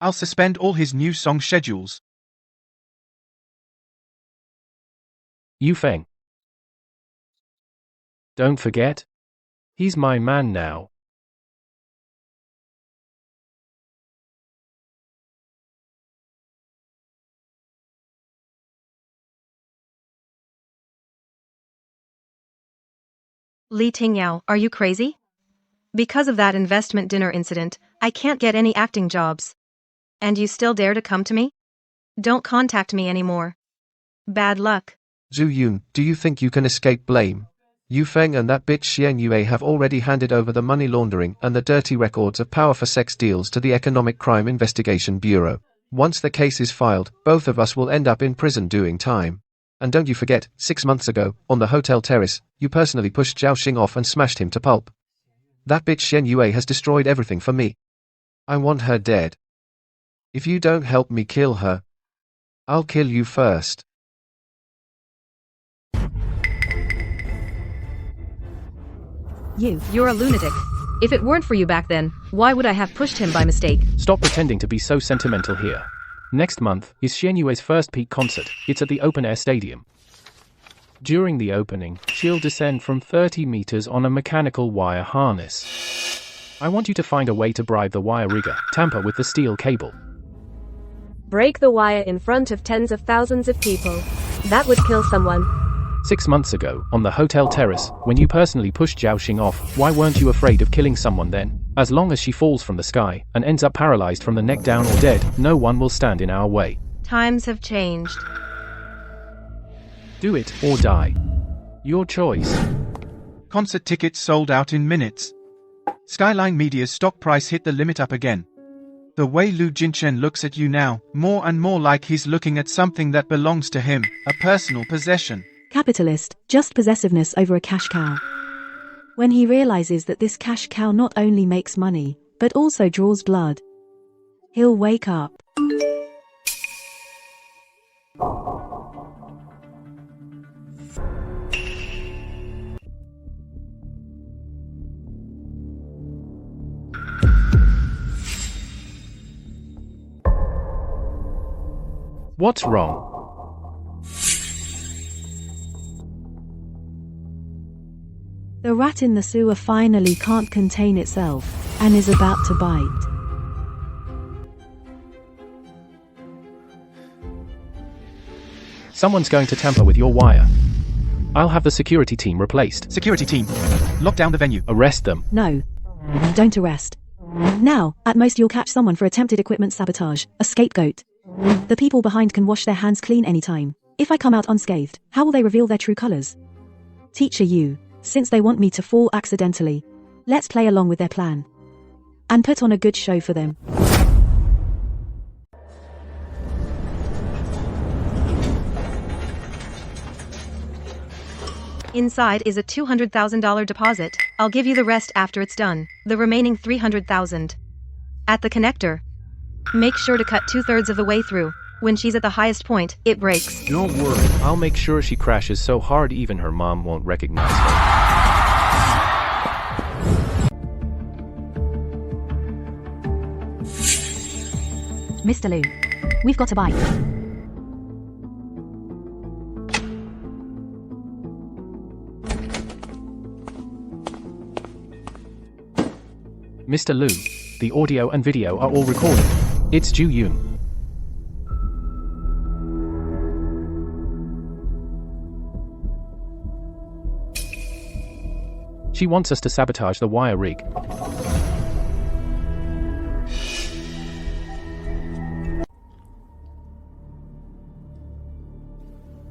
I'll suspend all his new song schedules. Yu Feng. Don't forget? He's my man now. Li Tingyao, are you crazy? Because of that investment dinner incident, I can't get any acting jobs. And you still dare to come to me? Don't contact me anymore. Bad luck. Zhu Yun, do you think you can escape blame? Yu Feng and that bitch Xian Yue have already handed over the money laundering and the dirty records of power for sex deals to the Economic Crime Investigation Bureau. Once the case is filed, both of us will end up in prison doing time. And don't you forget, 6 months ago, on the hotel terrace, you personally pushed Zhao Xing off and smashed him to pulp. That bitch Xian Yue has destroyed everything for me. I want her dead. If you don't help me kill her, I'll kill you first. You're a lunatic. If it weren't for you back then, why would I have pushed him by mistake? Stop pretending to be so sentimental here. Next month is Xian Yue's first peak concert. It's at the open-air stadium. During the opening, she'll descend from 30 meters on a mechanical wire harness. I want you to find a way to bribe the wire rigger, tamper with the steel cable. Break the wire in front of tens of thousands of people. That would kill someone. 6 months ago, on the hotel terrace, when you personally pushed Zhao Xing off, why weren't you afraid of killing someone then? As long as she falls from the sky, and ends up paralyzed from the neck down or dead, no one will stand in our way. Times have changed. Do it, or die. Your choice. Concert tickets sold out in minutes. Skyline Media's stock price hit the limit up again. The way Lu Jinchen looks at you now, more and more like he's looking at something that belongs to him, a personal possession. Capitalist, just possessiveness over a cash cow. When he realizes that this cash cow not only makes money, but also draws blood, he'll wake up. What's wrong? The rat in the sewer finally can't contain itself, and is about to bite. Someone's going to tamper with your wire. I'll have the security team replaced. Security team, lock down the venue. Arrest them. No. Don't arrest. Now, at most you'll catch someone for attempted equipment sabotage, a scapegoat. The people behind can wash their hands clean anytime. If I come out unscathed, how will they reveal their true colors? Teacher Yu, since they want me to fall accidentally, let's play along with their plan. And put on a good show for them. Inside is a $200,000 deposit. I'll give you the rest after it's done. The remaining $300,000. At the connector. Make sure to cut 2/3 of the way through. When she's at the highest point, it breaks. Don't worry. I'll make sure she crashes so hard even her mom won't recognize her. Mr. Liu. We've got a bite. Mr. Liu, the audio and video are all recorded. It's Ju Yoon. She wants us to sabotage the wire rig.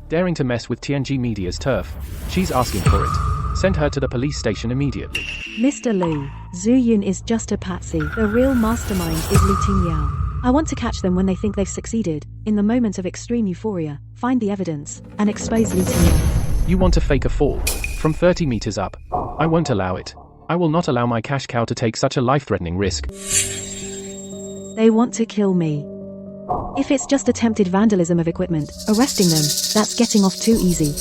Daring to mess with TNG Media's turf. She's asking for it. Send her to the police station immediately. Mr. Liu, Zhu Yun is just a patsy. The real mastermind is Li Tingyao. I want to catch them when they think they've succeeded. In the moment of extreme euphoria, find the evidence, and expose Li Tingyao. You want to fake a fall? From 30 meters up. I won't allow it. I will not allow my cash cow to take such a life-threatening risk. They want to kill me. If it's just attempted vandalism of equipment, arresting them, that's getting off too easy.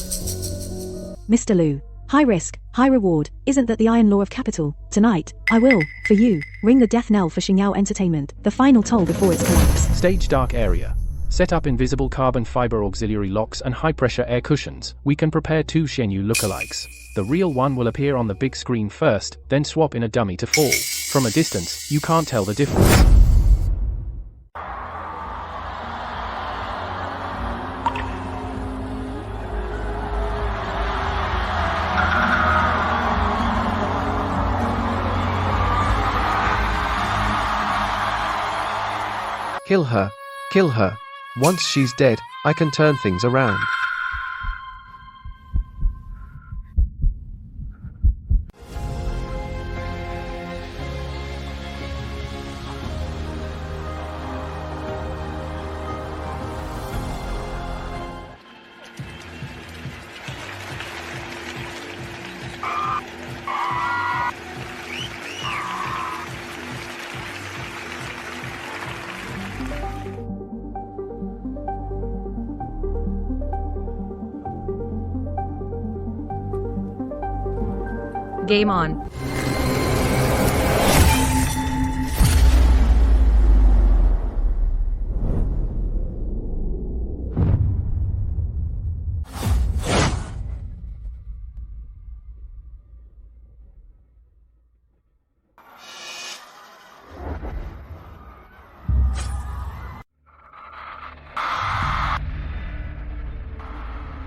Mr. Liu, high risk, high reward, isn't that the iron law of capital? Tonight, I will, for you, ring the death knell for Xingyao Entertainment, the final toll before its collapse. Stage dark area. Set up invisible carbon fiber auxiliary locks and high-pressure air cushions. We can prepare 2 Xianyu lookalikes. The real one will appear on the big screen first, then swap in a dummy to fall. From a distance, you can't tell the difference. Kill her. Kill her. Once she's dead, I can turn things around. Game on.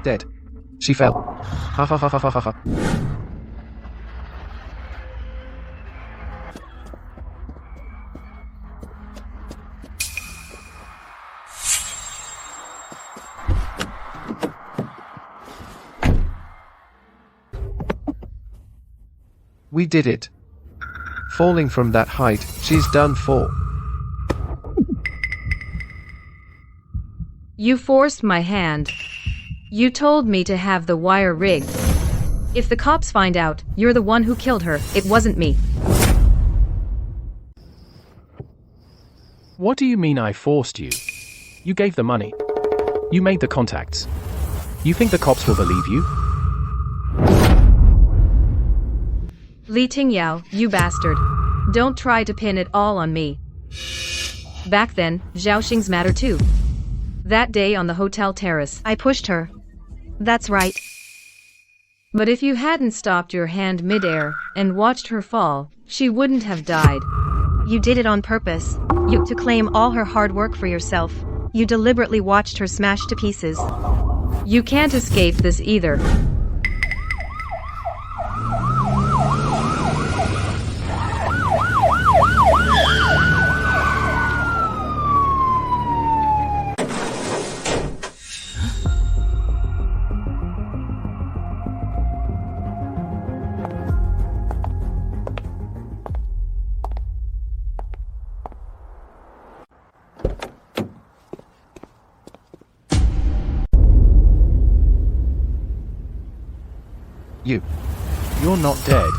Dead. She fell. Ha ha ha ha ha ha ha. We did it. Falling from that height, she's done for. You forced my hand. You told me to have the wire rigged. If the cops find out, you're the one who killed her, it wasn't me. What do you mean I forced you? You gave the money. You made the contacts. You think the cops will believe you? Li Tingyao, you bastard. Don't try to pin it all on me. Back then, Zhaoxing's matter too. That day on the hotel terrace. I pushed her. That's right. But if you hadn't stopped your hand midair and watched her fall, she wouldn't have died. You did it on purpose. To claim all her hard work for yourself. You deliberately watched her smash to pieces. You can't escape this either. You're not dead.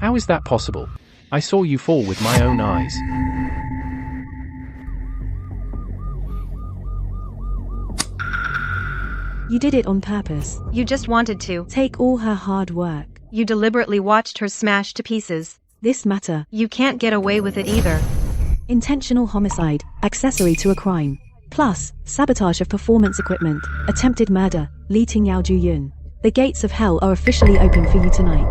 How is that possible? I saw you fall with my own eyes. You did it on purpose. You just wanted to. Take all her hard work. You deliberately watched her smash to pieces. This matter. You can't get away with it either. Intentional homicide, accessory to a crime. Plus, sabotage of performance equipment, attempted murder, Li Tingyao Ju-yun. The gates of hell are officially open for you tonight.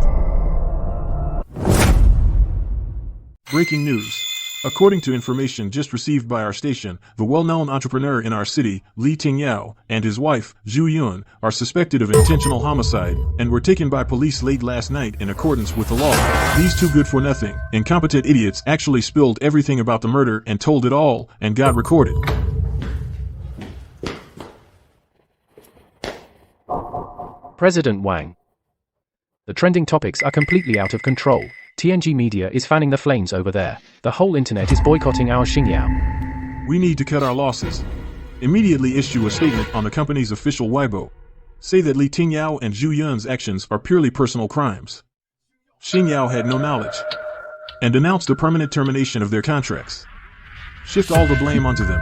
Breaking news. According to information just received by our station, the well-known entrepreneur in our city, Li Tingyao, and his wife, Zhu Yun, are suspected of intentional homicide and were taken by police late last night in accordance with the law. These two good-for-nothing, incompetent idiots actually spilled everything about the murder and told it all, and got recorded. President Wang. The trending topics are completely out of control. TNG Media is fanning the flames over there. The whole internet is boycotting our Xingyao. We need to cut our losses. Immediately issue a statement on the company's official Weibo. Say that Li Tingyao and Zhu Yun's actions are purely personal crimes. Xingyao had no knowledge. And announce the permanent termination of their contracts. Shift all the blame onto them.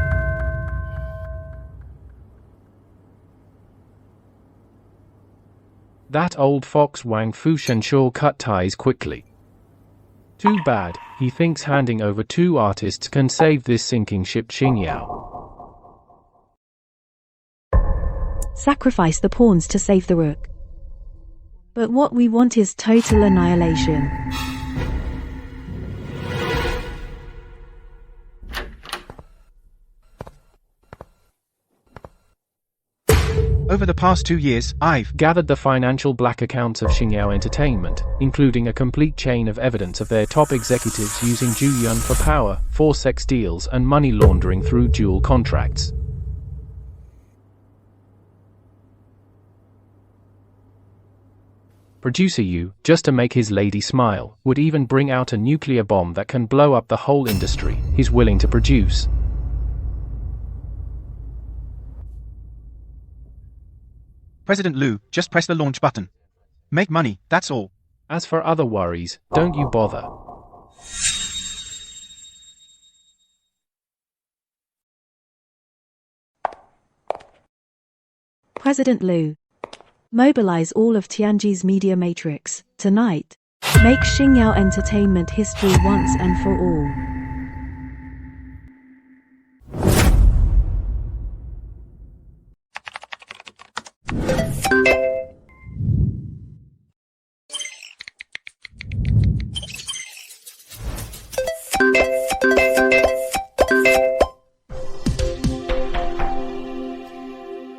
That old fox Wang Fushen sure cut ties quickly. Too bad, he thinks handing over two artists can save this sinking ship Xingyao. Sacrifice the pawns to save the rook. But what we want is total annihilation. Over the past 2 years, I've gathered the financial black accounts of Xingyao Entertainment, including a complete chain of evidence of their top executives using Zhu Yun for power, for sex deals and money laundering through dual contracts. Producer Yu, just to make his lady smile, would even bring out a nuclear bomb that can blow up the whole industry he's willing to produce. President Liu, just press the launch button. Make money, that's all. As for other worries, don't you bother. President Liu. Mobilize all of Tianji's media matrix, tonight. Make Xingyao Entertainment history once and for all.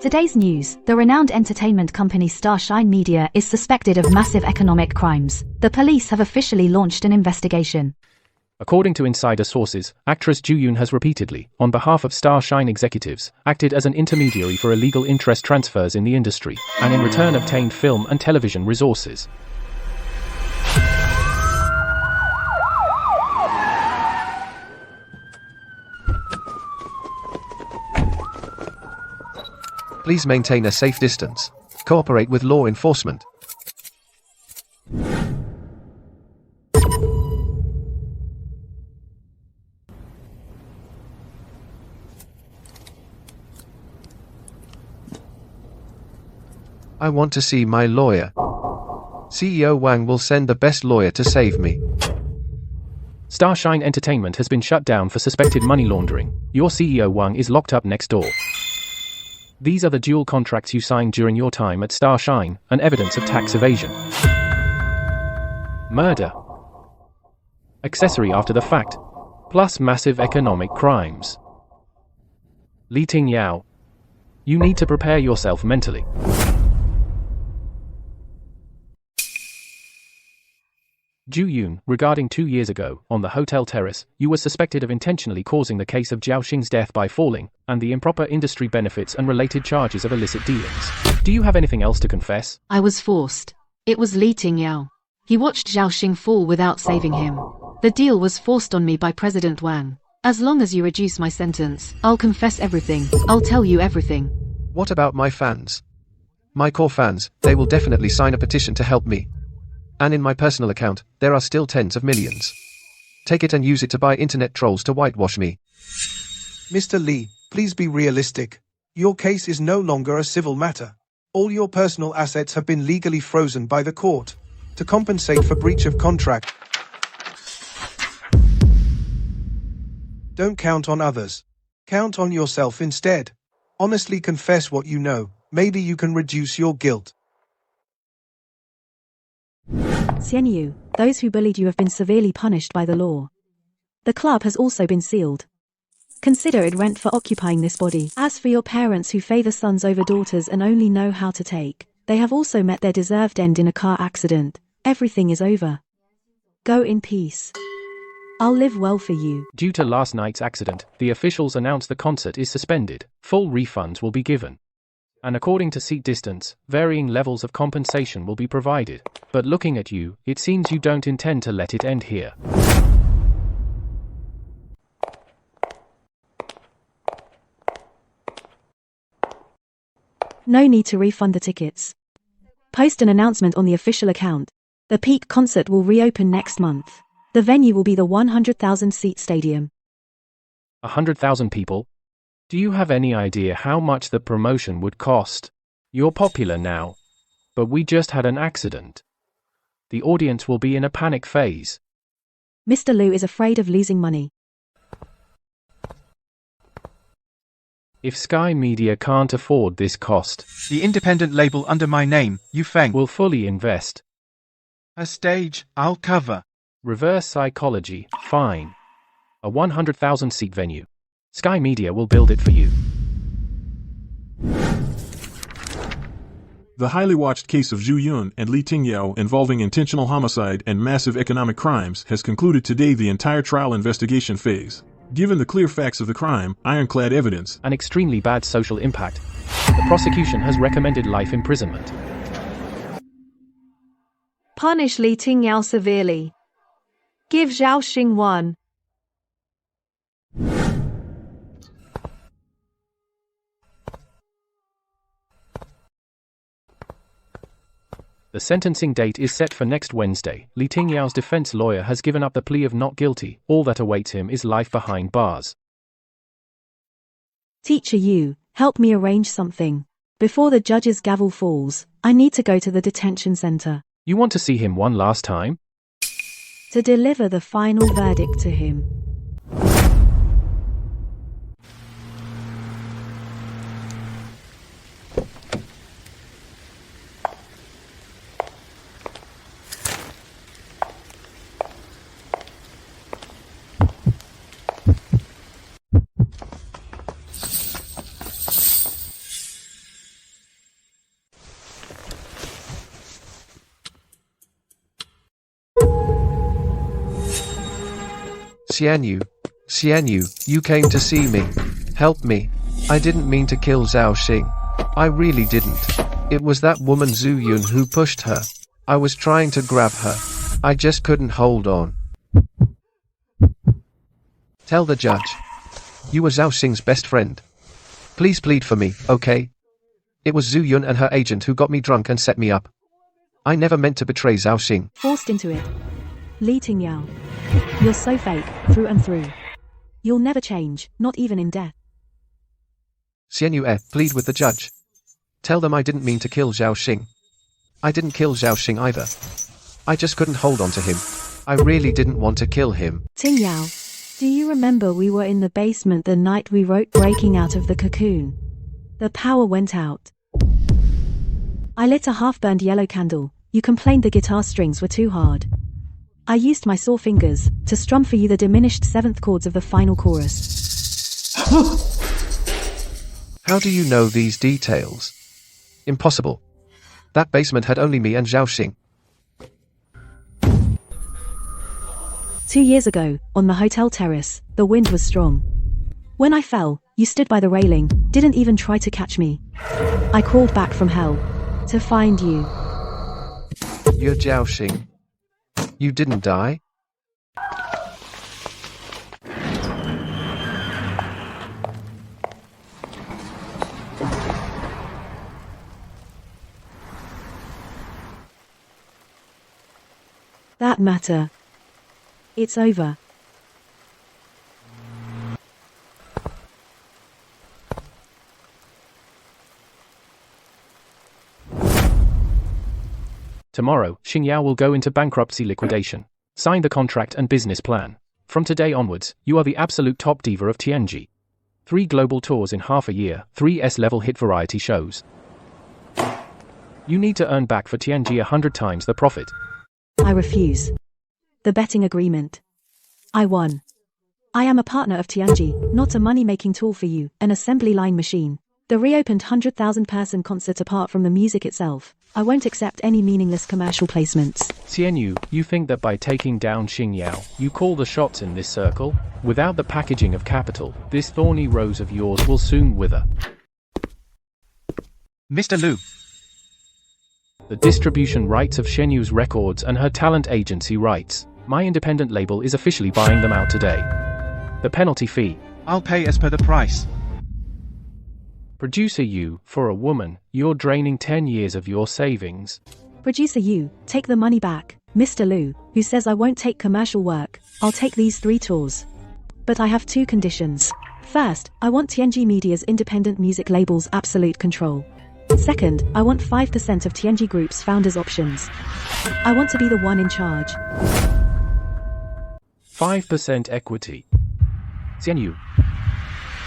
Today's news, the renowned entertainment company Starshine Media is suspected of massive economic crimes. The police have officially launched an investigation. According to insider sources, actress Zhu Yun has repeatedly, on behalf of Starshine executives, acted as an intermediary for illegal interest transfers in the industry, and in return obtained film and television resources. Please maintain a safe distance. Cooperate with law enforcement. I want to see my lawyer. CEO Wang will send the best lawyer to save me. Starshine Entertainment has been shut down for suspected money laundering. Your CEO Wang is locked up next door. These are the dual contracts you signed during your time at Starshine, and evidence of tax evasion. Murder. Accessory after the fact. Plus massive economic crimes. Li Tingyao. You need to prepare yourself mentally. Zhu Yun, regarding 2 years ago, on the hotel terrace, you were suspected of intentionally causing the case of Zhao Xing's death by falling, and the improper industry benefits and related charges of illicit dealings. Do you have anything else to confess? I was forced. It was Li Tingyao. He watched Zhao Xing fall without saving him. The deal was forced on me by President Wang. As long as you reduce my sentence, I'll confess everything. I'll tell you everything. What about my fans? My core fans, they will definitely sign a petition to help me. And in my personal account, there are still tens of millions. Take it and use it to buy internet trolls to whitewash me. Mr. Lee, please be realistic. Your case is no longer a civil matter. All your personal assets have been legally frozen by the court. To compensate for breach of contract, don't count on others. Count on yourself instead. Honestly confess what you know. Maybe you can reduce your guilt. Xianyu, those who bullied you have been severely punished by the law. The club has also been sealed. Consider it rent for occupying this body. As for your parents who favor sons over daughters and only know how to take, they have also met their deserved end in a car accident. Everything is over. Go in peace. I'll live well for you. Due to last night's accident, the officials announced the concert is suspended. Full refunds will be given. And according to seat distance, varying levels of compensation will be provided. But looking at you, it seems you don't intend to let it end here. No need to refund the tickets. Post an announcement on the official account. The Peak concert will reopen next month. The venue will be the 100,000-seat stadium. 100,000 people? Do you have any idea how much the promotion would cost? You're popular now. But we just had an accident. The audience will be in a panic phase. Mr. Liu is afraid of losing money. If Sky Media can't afford this cost, the independent label under my name, Yufeng, will fully invest. A stage, I'll cover. Reverse psychology, fine. A 100,000-seat venue. Sky Media will build it for you. The highly watched case of Zhu Yun and Li Tingyao involving intentional homicide and massive economic crimes has concluded today the entire trial investigation phase. Given the clear facts of the crime, ironclad evidence, and extremely bad social impact, the prosecution has recommended life imprisonment. Punish Li Tingyao severely. Give Zhaoxing one. The sentencing date is set for next Wednesday. Li Tingyao's defense lawyer has given up the plea of not guilty. All that awaits him is life behind bars. Teacher Yu, help me arrange something. Before the judge's gavel falls, I need to go to the detention center. You want to see him one last time? To deliver the final verdict to him. Xianyu, you came to see me. Help me. I didn't mean to kill Zhaoxing. I really didn't. It was that woman Zhu Yun who pushed her. I was trying to grab her. I just couldn't hold on. Tell the judge. You were Zhaoxing's best friend. Please plead for me, okay? It was Zhu Yun and her agent who got me drunk and set me up. I never meant to betray Zhaoxing. Forced into it. Li Tingyao. You're so fake, through and through. You'll never change, not even in death. Xianyu, plead with the judge. Tell them I didn't mean to kill Zhaoxing. I didn't kill Zhaoxing either. I just couldn't hold on to him. I really didn't want to kill him. Tingyao, do you remember we were in the basement the night we wrote Breaking Out of the Cocoon? The power went out. I lit a half-burned yellow candle. You complained the guitar strings were too hard. I used my sore fingers to strum for you the diminished seventh chords of the final chorus. How do you know these details? Impossible. That basement had only me and Zhaoxing. 2 years ago, on the hotel terrace, the wind was strong. When I fell, you stood by the railing, didn't even try to catch me. I crawled back from hell to find you. You're Zhaoxing. You didn't die? that matter? It's over. Tomorrow, Xingyao will go into bankruptcy liquidation. Sign the contract and business plan. From today onwards, you are the absolute top diva of Tianji. 3 global tours in half a year, 3 S-level hit variety shows. You need to earn back for Tianji 100 times the profit. I refuse. The betting agreement. I won. I am a partner of Tianji, not a money-making tool for you, an assembly line machine. The reopened 100,000-person concert apart from the music itself. I won't accept any meaningless commercial placements. Xianyu, you think that by taking down Xingyao, you call the shots in this circle? Without the packaging of capital, this thorny rose of yours will soon wither. Mr. Liu. The distribution rights of Shenyu's records and her talent agency rights. My independent label is officially buying them out today. The penalty fee. I'll pay as per the price. Producer Yu, for a woman, you're draining 10 years of your savings. Producer Yu, take the money back. Mr. Liu, who says I won't take commercial work, I'll take these 3 tours. But I have 2 conditions. First, I want Tianji Media's independent music label's absolute control. Second, I want 5% of Tianji Group's founders' options. I want to be the one in charge. 5% equity. Xianyu,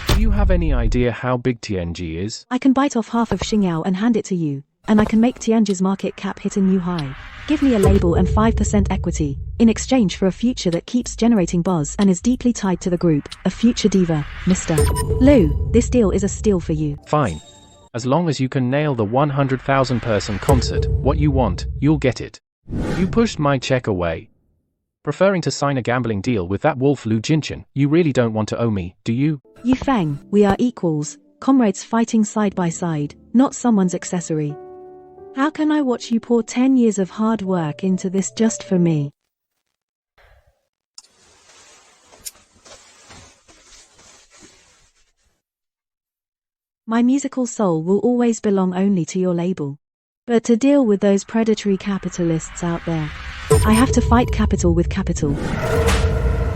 do you have any idea how big Tianji is? I can bite off half of Xingyao and hand it to you, and I can make Tianji's market cap hit a new high. Give me a label and 5% equity, in exchange for a future that keeps generating buzz and is deeply tied to the group, a future diva, Mr. Liu. This deal is a steal for you. Fine. As long as you can nail the 100,000 person concert, what you want, you'll get it. You pushed my check away. Preferring to sign a gambling deal with that wolf Lu Jinchen, you really don't want to owe me, do you? Yu Feng, we are equals, comrades fighting side by side, not someone's accessory. How can I watch you pour 10 years of hard work into this just for me? My musical soul will always belong only to your label. But to deal with those predatory capitalists out there, I have to fight capital with capital.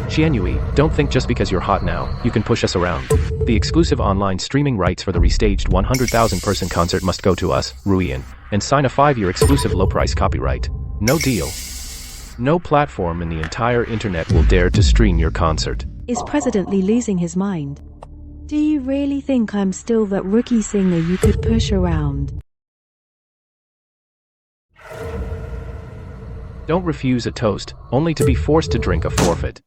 Xianyui, don't think just because you're hot now, you can push us around. The exclusive online streaming rights for the restaged 100,000 person concert must go to us, Ruian, and sign a 5-year exclusive low-price copyright. No deal. No platform in the entire internet will dare to stream your concert. Is President Li losing his mind? Do you really think I'm still that rookie singer you could push around? Don't refuse a toast, only to be forced to drink a forfeit.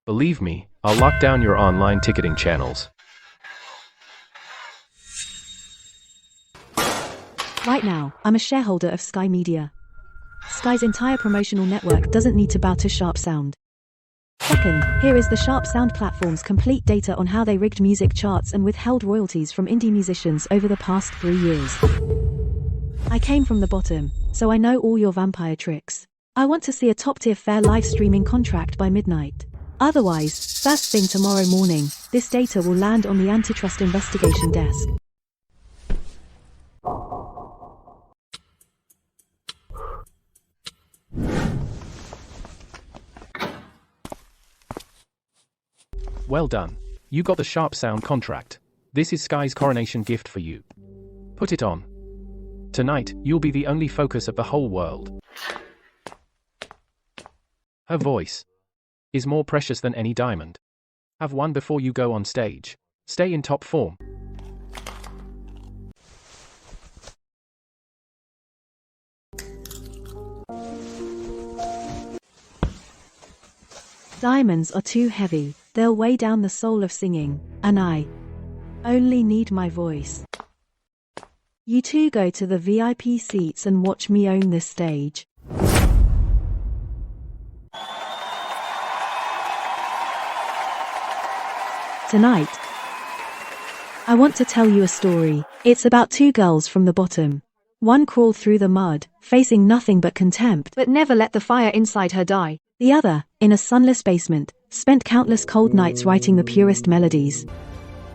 Believe me, I'll lock down your online ticketing channels. Right now, I'm a shareholder of Sky Media. Sky's entire promotional network doesn't need to bow to Sharp Sound. Second, here is the Sharp Sound platform's complete data on how they rigged music charts and withheld royalties from indie musicians over the past 3 years. I came from the bottom, so I know all your vampire tricks. I want to see a top-tier fair live streaming contract by midnight. Otherwise, first thing tomorrow morning, this data will land on the antitrust investigation desk. Well done. You got the Sharp Sound contract. This is Sky's coronation gift for you. Put it on. Tonight, you'll be the only focus of the whole world. Her voice is more precious than any diamond. Have one before you go on stage. Stay in top form. Diamonds are too heavy, they'll weigh down the soul of singing, and I only need my voice. You two go to the VIP seats and watch me own this stage. Tonight, I want to tell you a story. It's about 2 girls from the bottom. One crawled through the mud, facing nothing but contempt, but never let the fire inside her die. The other, in a sunless basement, spent countless cold nights writing the purest melodies.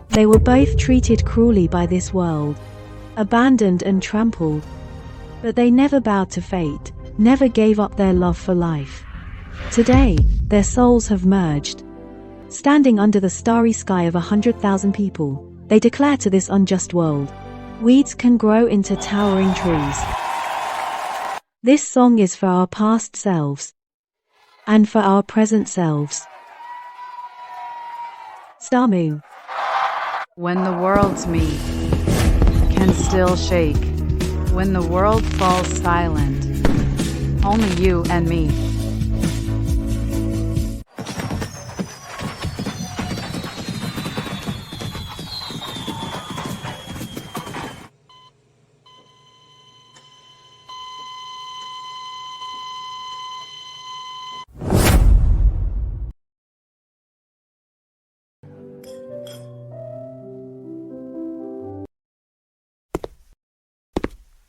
They were both treated cruelly by this world, abandoned and trampled. But they never bowed to fate, never gave up their love for life. Today, their souls have merged. Standing under the starry sky of 100,000 people, they declare to this unjust world, weeds can grow into towering trees. This song is for our past selves. And for our present selves. Star Moon. When the worlds meet, can still shake. When the world falls silent, only you and me.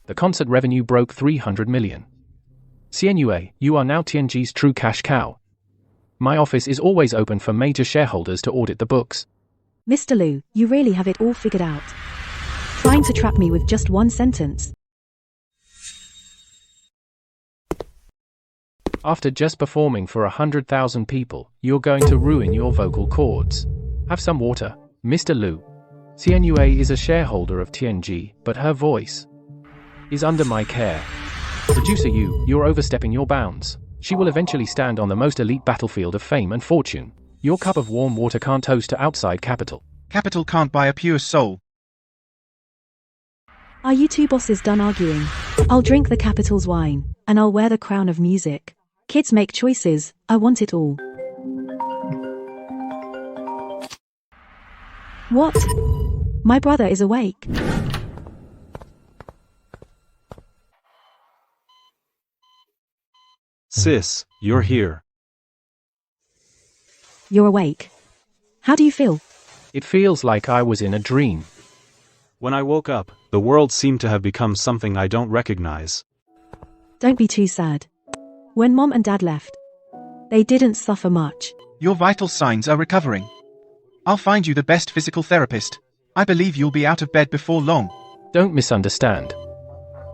The concert revenue broke 300 million. Xianyue, you are now TNG's true cash cow. My office is always open for major shareholders to audit the books. Mr. Liu, you really have it all figured out. Trying to trap me with just one sentence. After just performing for 100,000 people, you're going to ruin your vocal cords. Have some water, Mr. Liu. Xianyue is a shareholder of TNG, but her voice is under my care. Producer Yu, you're overstepping your bounds. She will eventually stand on the most elite battlefield of fame and fortune. Your cup of warm water can't toast to outside capital. Capital can't buy a pure soul. Are you two bosses done arguing? I'll drink the capital's wine, and I'll wear the crown of music. Kids make choices, I want it all. What? My brother is awake. Sis, you're here. You're awake. How do you feel? It feels like I was in a dream. When I woke up, the world seemed to have become something I don't recognize. Don't be too sad. When Mom and Dad left, they didn't suffer much. Your vital signs are recovering. I'll find you the best physical therapist. I believe you'll be out of bed before long. Don't misunderstand.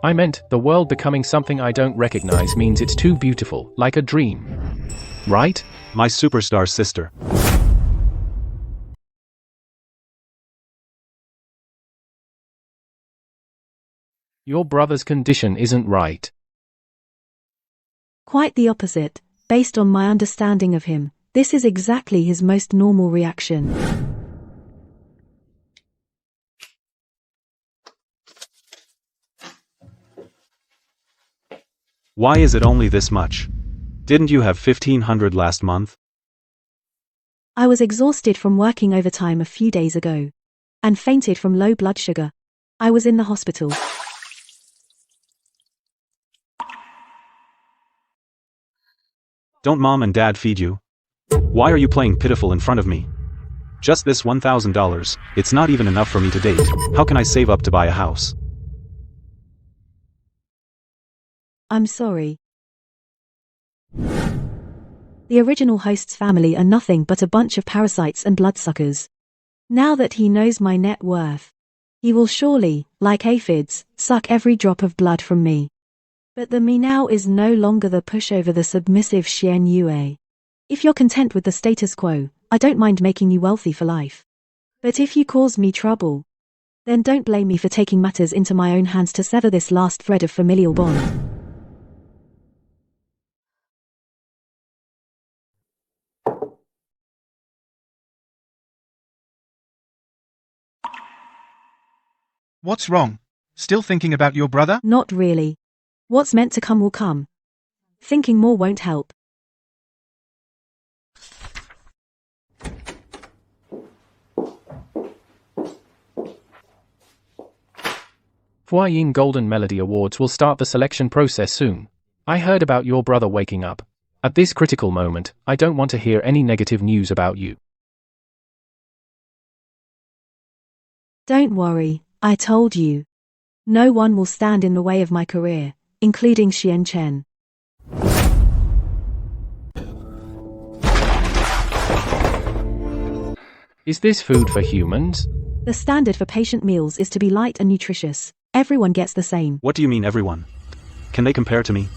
I meant, the world becoming something I don't recognize means it's too beautiful, like a dream. Right? My superstar sister. Your brother's condition isn't right. Quite the opposite. Based on my understanding of him, this is exactly his most normal reaction. Why is it only this much? Didn't you have 1,500 last month? I was exhausted from working overtime a few days ago. And fainted from low blood sugar. I was in the hospital. Don't Mom and Dad feed you? Why are you playing pitiful in front of me? Just this $1,000, it's not even enough for me to date. How can I save up to buy a house? I'm sorry. The original host's family are nothing but a bunch of parasites and bloodsuckers. Now that he knows my net worth, he will surely, like aphids, suck every drop of blood from me. But the me now is no longer the pushover, the submissive Xianyue. If you're content with the status quo, I don't mind making you wealthy for life. But if you cause me trouble, then don't blame me for taking matters into my own hands to sever this last thread of familial bond. What's wrong? Still thinking about your brother? Not really. What's meant to come will come. Thinking more won't help. Huayin Golden Melody Awards will start the selection process soon. I heard about your brother waking up. At this critical moment, I don't want to hear any negative news about you. Don't worry, I told you. No one will stand in the way of my career, including Xian Chen. Is this food for humans? The standard for patient meals is to be light and nutritious. Everyone gets the same. What do you mean everyone? Can they compare to me?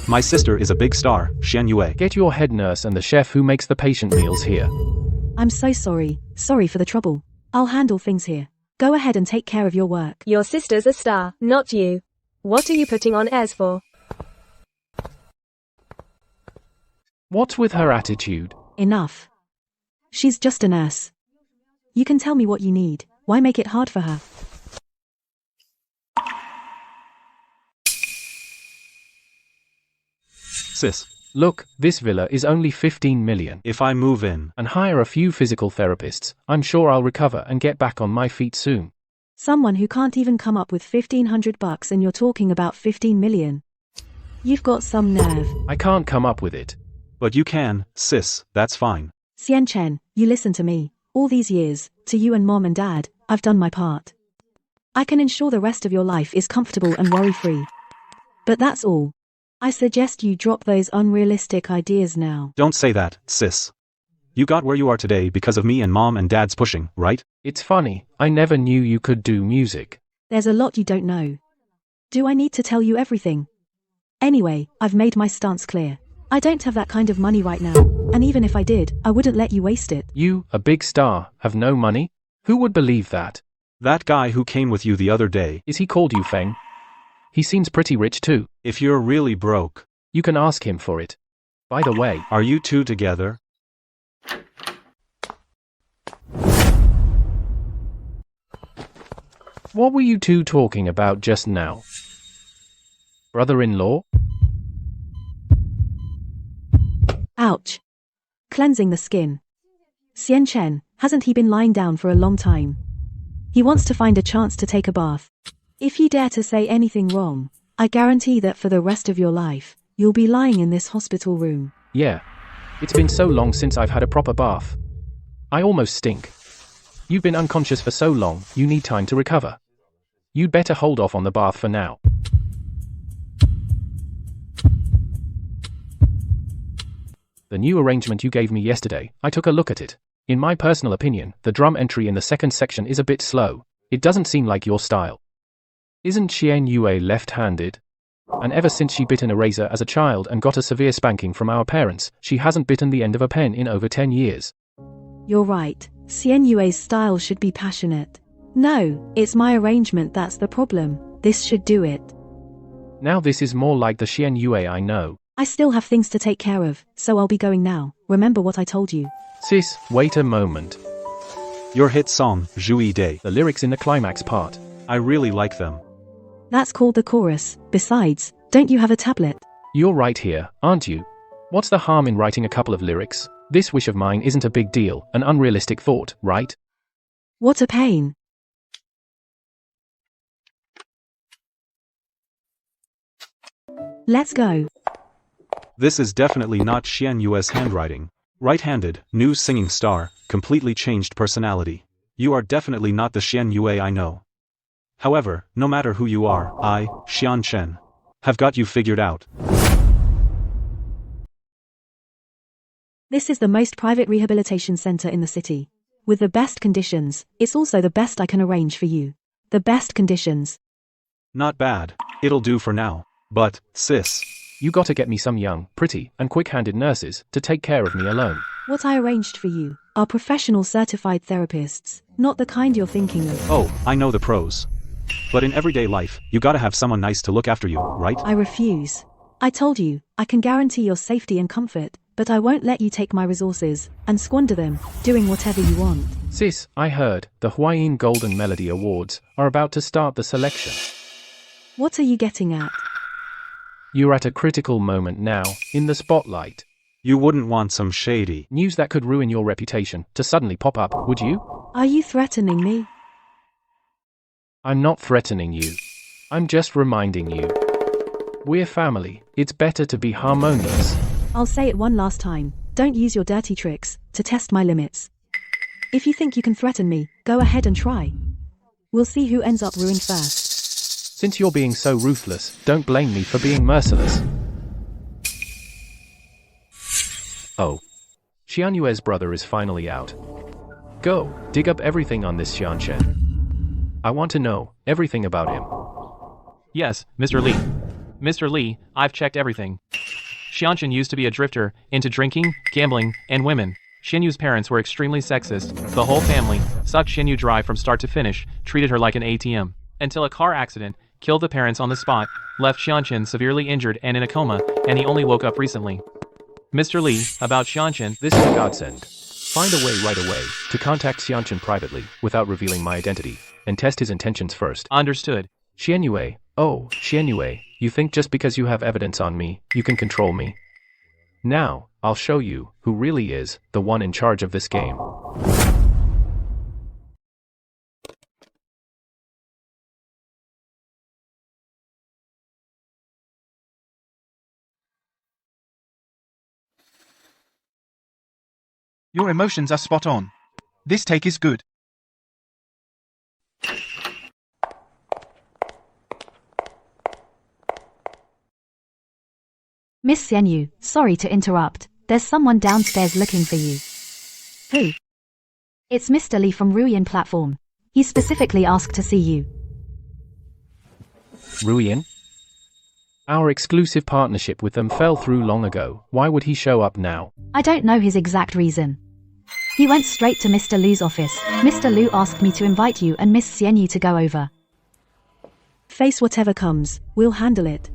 My sister is a big star, Xian Yue. Get your head nurse and the chef who makes the patient meals here. I'm so sorry. Sorry for the trouble. I'll handle things here. Go ahead and take care of your work. Your sister's a star, not you. What are you putting on airs for? What's with her attitude? Enough. She's just a nurse. You can tell me what you need. Why make it hard for her? Sis. Look, this villa is only 15 million. If I move in and hire a few physical therapists, I'm sure I'll recover and get back on my feet soon. Someone who can't even come up with $1,500 and you're talking about 15 million. You've got some nerve. I can't come up with it. But you can, sis, that's fine. Xian Chen, you listen to me. All these years, to you and mom and dad, I've done my part. I can ensure the rest of your life is comfortable and worry-free. But that's all. I suggest you drop those unrealistic ideas now. Don't say that, sis. You got where you are today because of me and mom and dad's pushing, right? It's funny, I never knew you could do music. There's a lot you don't know. Do I need to tell you everything? Anyway, I've made my stance clear. I don't have that kind of money right now, and even if I did, I wouldn't let you waste it. You, a big star, have no money? Who would believe that? That guy who came with you the other day. Is he called you Feng? He seems pretty rich too. If you're really broke, you can ask him for it. By the way, are you two together? What were you two talking about just now? Brother-in-law? Ouch. Cleansing the skin. Xian Chen, hasn't he been lying down for a long time? He wants to find a chance to take a bath. If you dare to say anything wrong, I guarantee that for the rest of your life, you'll be lying in this hospital room. Yeah. It's been so long since I've had a proper bath. I almost stink. You've been unconscious for so long, you need time to recover. You'd better hold off on the bath for now. The new arrangement you gave me yesterday, I took a look at it. In my personal opinion, the drum entry in the second section is a bit slow. It doesn't seem like your style. Isn't Xian Yue left-handed? And ever since she bit an eraser as a child and got a severe spanking from our parents, she hasn't bitten the end of a pen in over 10 years. You're right. Xian Yue's style should be passionate. No, it's my arrangement that's the problem. This should do it. Now this is more like the Xian Yue I know. I still have things to take care of, so I'll be going now. Remember what I told you. Sis, wait a moment. Your hit song, Zhui Day. The lyrics in the climax part. I really like them. That's called the chorus. Besides, don't you have a tablet? You're right here, aren't you? What's the harm in writing a couple of lyrics? This wish of mine isn't a big deal, an unrealistic thought, right? What a pain. Let's go. This is definitely not Xian Yue's handwriting. Right-handed, new singing star, completely changed personality. You are definitely not the Xian Yue I know. However, no matter who you are, I, Xian Chen, have got you figured out. This is the most private rehabilitation center in the city. With the best conditions, it's also the best I can arrange for you. The best conditions. Not bad. It'll do for now. But, sis. You gotta get me some young, pretty, and quick-handed nurses to take care of me alone. What I arranged for you are professional certified therapists, not the kind you're thinking of. Oh, I know the pros. But in everyday life, you gotta have someone nice to look after you, right? I refuse. I told you, I can guarantee your safety and comfort, but I won't let you take my resources and squander them, doing whatever you want. Sis, I heard the Huayin Golden Melody Awards are about to start the selection. What are you getting at? You're at a critical moment now, in the spotlight. You wouldn't want some shady news that could ruin your reputation to suddenly pop up, would you? Are you threatening me? I'm not threatening you. I'm just reminding you. We're family. It's better to be harmonious. I'll say it one last time. Don't use your dirty tricks to test my limits. If you think you can threaten me, go ahead and try. We'll see who ends up ruined first. Since you're being so ruthless, don't blame me for being merciless. Oh. Xian Yue's brother is finally out. Go, dig up everything on this Xian Chen. I want to know everything about him. Yes, Mr. Li. Mr. Li, I've checked everything. Xianchen used to be a drifter, into drinking, gambling, and women. Xianyu's parents were extremely sexist. The whole family sucked Xianyu dry from start to finish, treated her like an ATM. Until a car accident killed the parents on the spot, left Xianchen severely injured and in a coma, and he only woke up recently. Mr. Lee, about Xianchen, this is a godsend. Find a way right away to contact Xianchen privately without revealing my identity, and test his intentions first. Understood. Xianyue, oh, Xianyue, you think just because you have evidence on me, you can control me? Now, I'll show you who really is the one in charge of this game. Your emotions are spot on. This take is good. Miss Xianyu, sorry to interrupt. There's someone downstairs looking for you. Who? It's Mr. Lee from Ruyan platform. He specifically asked to see you. Ruyan? Our exclusive partnership with them fell through long ago. Why would he show up now? I don't know his exact reason. He went straight to Mr. Lu's office. Mr. Lu asked me to invite you and Miss Xianyu to go over. Face whatever comes, we'll handle it.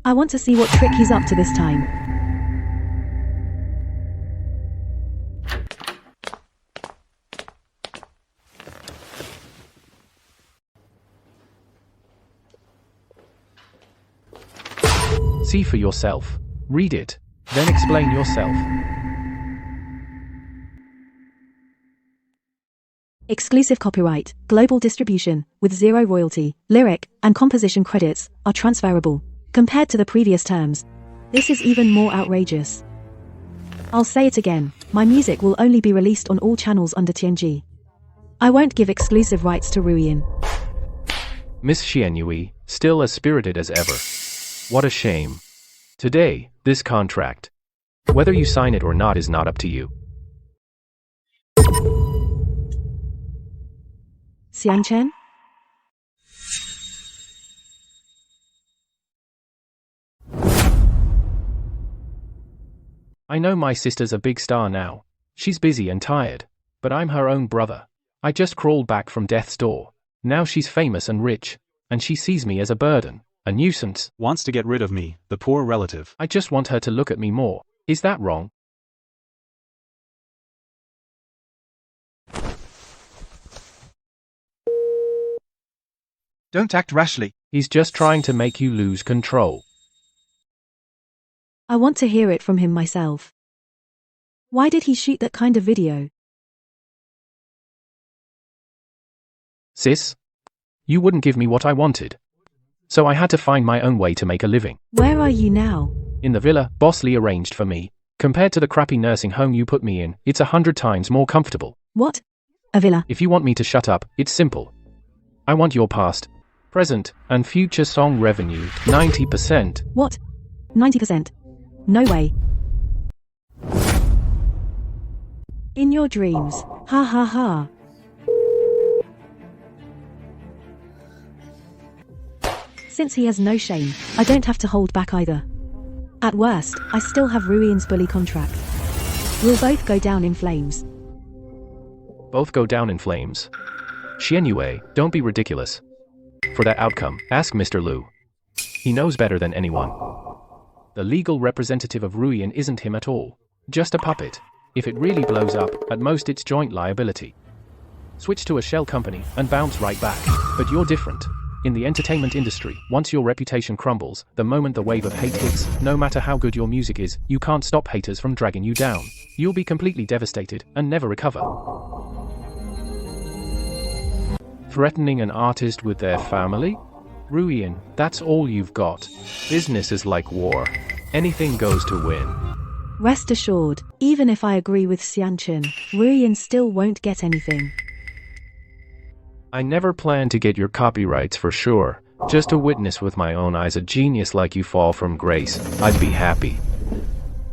I want to see what trick he's up to this time. See for yourself. Read it. Then explain yourself. Exclusive copyright, global distribution, with zero royalty, lyric, and composition credits, are transferable. Compared to the previous terms, this is even more outrageous. I'll say it again, my music will only be released on all channels under TNG. I won't give exclusive rights to Ruyan. Miss Xianyue, still as spirited as ever. What a shame. Today, this contract. Whether you sign it or not is not up to you. Xianchen? I know my sister's a big star now. She's busy and tired. But I'm her own brother. I just crawled back from death's door. Now she's famous and rich. And she sees me as a burden. A nuisance. Wants to get rid of me, the poor relative. I just want her to look at me more. Is that wrong? Don't act rashly. He's just trying to make you lose control. I want to hear it from him myself. Why did he shoot that kind of video? Sis? You wouldn't give me what I wanted. So I had to find my own way to make a living. Where are you now? In the villa Boss Lee arranged for me. Compared to the crappy nursing home you put me in, it's 100 times more comfortable. What? A villa? If you want me to shut up, it's simple. I want your past, present, and future song revenue, 90%. What? 90%? No way. In your dreams. Ha ha ha. Since he has no shame, I don't have to hold back either. At worst, I still have Ruyan's bully contract. We'll both go down in flames. Both go down in flames? Xianyue, don't be ridiculous. For that outcome, ask Mr. Lu. He knows better than anyone. The legal representative of Ruyan isn't him at all. Just a puppet. If it really blows up, at most it's joint liability. Switch to a shell company and bounce right back. But you're different. In the entertainment industry, once your reputation crumbles, the moment the wave of hate hits, no matter how good your music is, you can't stop haters from dragging you down. You'll be completely devastated and never recover. Threatening an artist with their family? Ruyan, that's all you've got. Business is like war. Anything goes to win. Rest assured, even if I agree with Xianchen, Ruyan still won't get anything. I never planned to get your copyrights for sure. Just to witness with my own eyes a genius like you fall from grace, I'd be happy.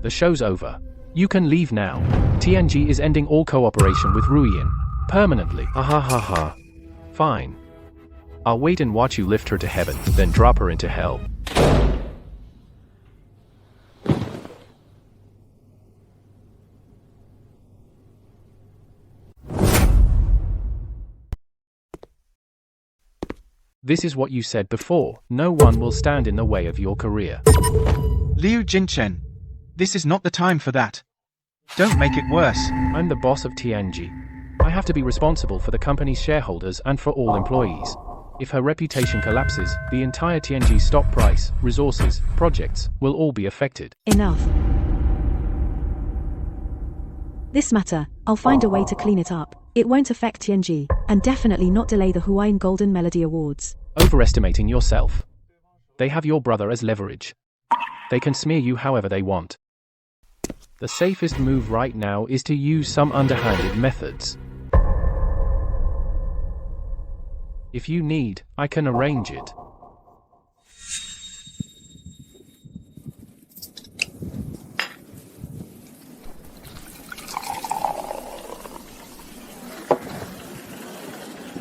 The show's over. You can leave now. TNG is ending all cooperation with Ruyan. Permanently. Ha ha ha ha. Fine. I'll wait and watch you lift her to heaven, then drop her into hell. This is what you said before. No one will stand in the way of your career. Liu Jinchen. This is not the time for that. Don't make it worse. I'm the boss of TNG. I have to be responsible for the company's shareholders and for all employees. If her reputation collapses, the entire TNG stock price, resources, projects will all be affected. Enough. This matter, I'll find a way to clean it up. It won't affect TNG, and definitely not delay the Hawaiian Golden Melody Awards. Overestimating yourself. They have your brother as leverage. They can smear you however they want. The safest move right now is to use some underhanded methods. If you need, I can arrange it.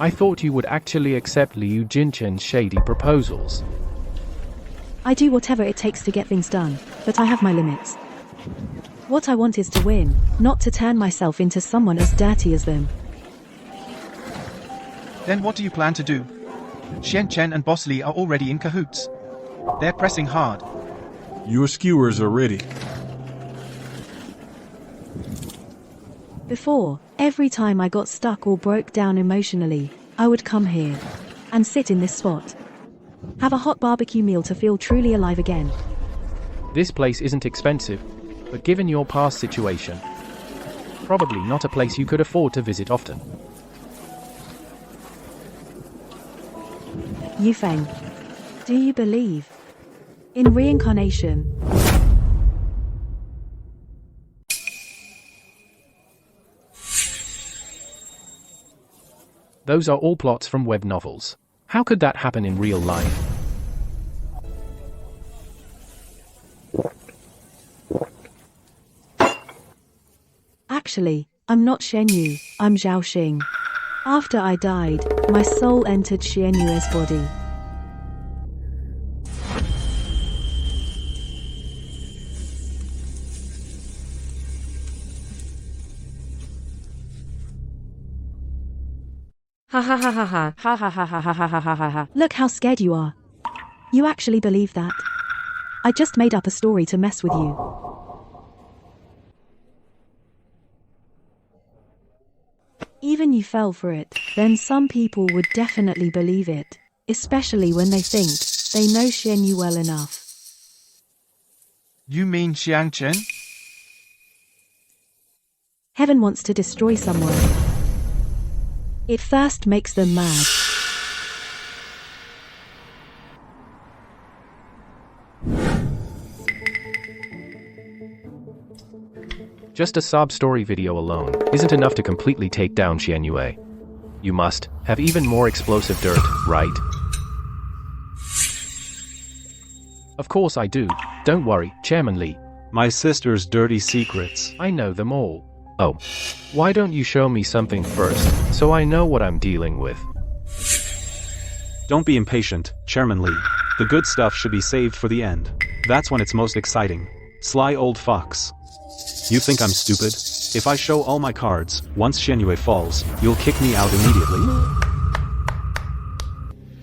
I thought you would actually accept Liu Jinchen's shady proposals. I do whatever it takes to get things done, but I have my limits. What I want is to win, not to turn myself into someone as dirty as them. Then what do you plan to do? Xian Chen and Boss Li are already in cahoots. They're pressing hard. Your skewers are ready. Before, every time I got stuck or broke down emotionally, I would come here and sit in this spot. Have a hot barbecue meal to feel truly alive again. This place isn't expensive, but given your past situation, probably not a place you could afford to visit often. Yufeng, do you believe in reincarnation? Those are all plots from web novels. How could that happen in real life? Actually, I'm not Shen Yu, I'm Zhao Xing. After I died, my soul entered Shen Yu's body. Ha ha ha ha ha ha ha ha ha ha ha ha ha ha. Look how scared you are. You actually believe that? I just made up a story to mess with you. Even you fell for it, then some people would definitely believe it, especially when they think they know Shen Yu well enough. You mean Xiang Chen? Heaven wants to destroy someone. It first makes them mad. Just a sob story video alone isn't enough to completely take down Xian Yue. You must have even more explosive dirt, right? Of course I do. Don't worry, Chairman Li. My sister's dirty secrets. I know them all. Oh. Why don't you show me something first, so I know what I'm dealing with? Don't be impatient, Chairman Li. The good stuff should be saved for the end. That's when it's most exciting. Sly old fox. You think I'm stupid? If I show all my cards, once Shenyue falls, you'll kick me out immediately?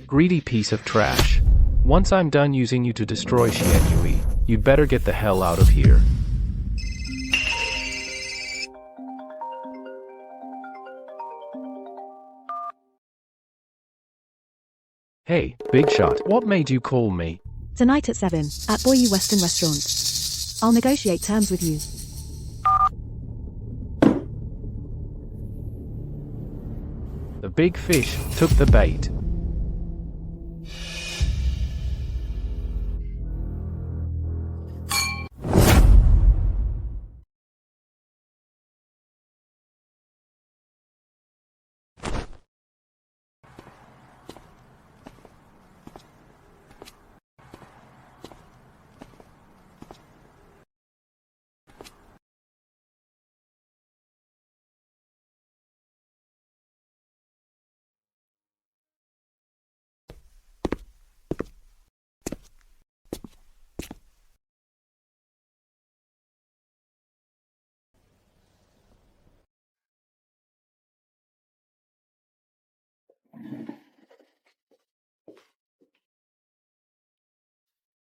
Greedy piece of trash. Once I'm done using you to destroy Xianyue, you'd better get the hell out of here. Hey, big shot, what made you call me? Tonight at 7, at Boyu Western Restaurant. I'll negotiate terms with you. The big fish took the bait.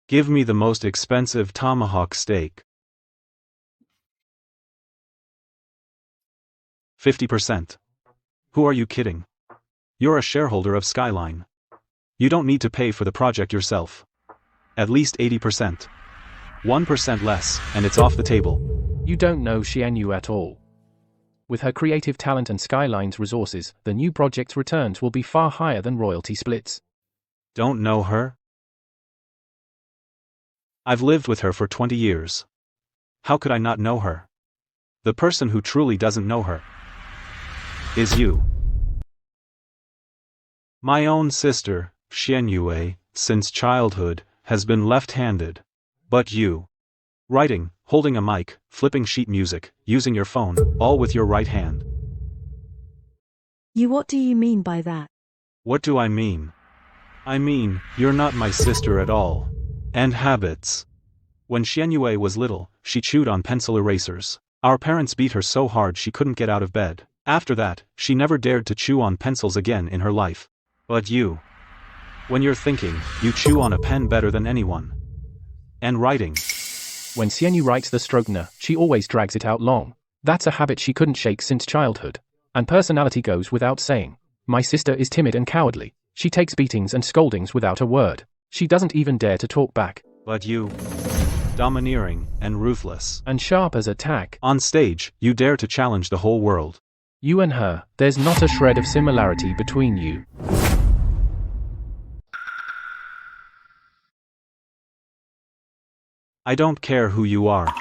Give me the most expensive tomahawk steak. 50%. Who are you kidding? You're a shareholder of Skyline. You don't need to pay for the project yourself. At least 80%. 1% less, and it's off the table. You don't know Xianyu at all. With her creative talent and Skyline's resources, the new project's returns will be far higher than royalty splits. Don't know her? I've lived with her for 20 years. How could I not know her? The person who truly doesn't know her is you. My own sister, Xianyue, since childhood, has been left-handed. But you. Writing, holding a mic, flipping sheet music, using your phone, all with your right hand. What do you mean by that? What do I mean? I mean, you're not my sister at all. And habits. When Xianyue was little, she chewed on pencil erasers. Our parents beat her so hard she couldn't get out of bed. After that, she never dared to chew on pencils again in her life. But you. When you're thinking, you chew on a pen better than anyone. And writing. When Xianyu writes the Strogner, she always drags it out long. That's a habit she couldn't shake since childhood. And personality goes without saying. My sister is timid and cowardly. She takes beatings and scoldings without a word. She doesn't even dare to talk back. But you. Domineering and ruthless. And sharp as a tack. On stage, you dare to challenge the whole world. You and her, there's not a shred of similarity between you. I don't care who you are.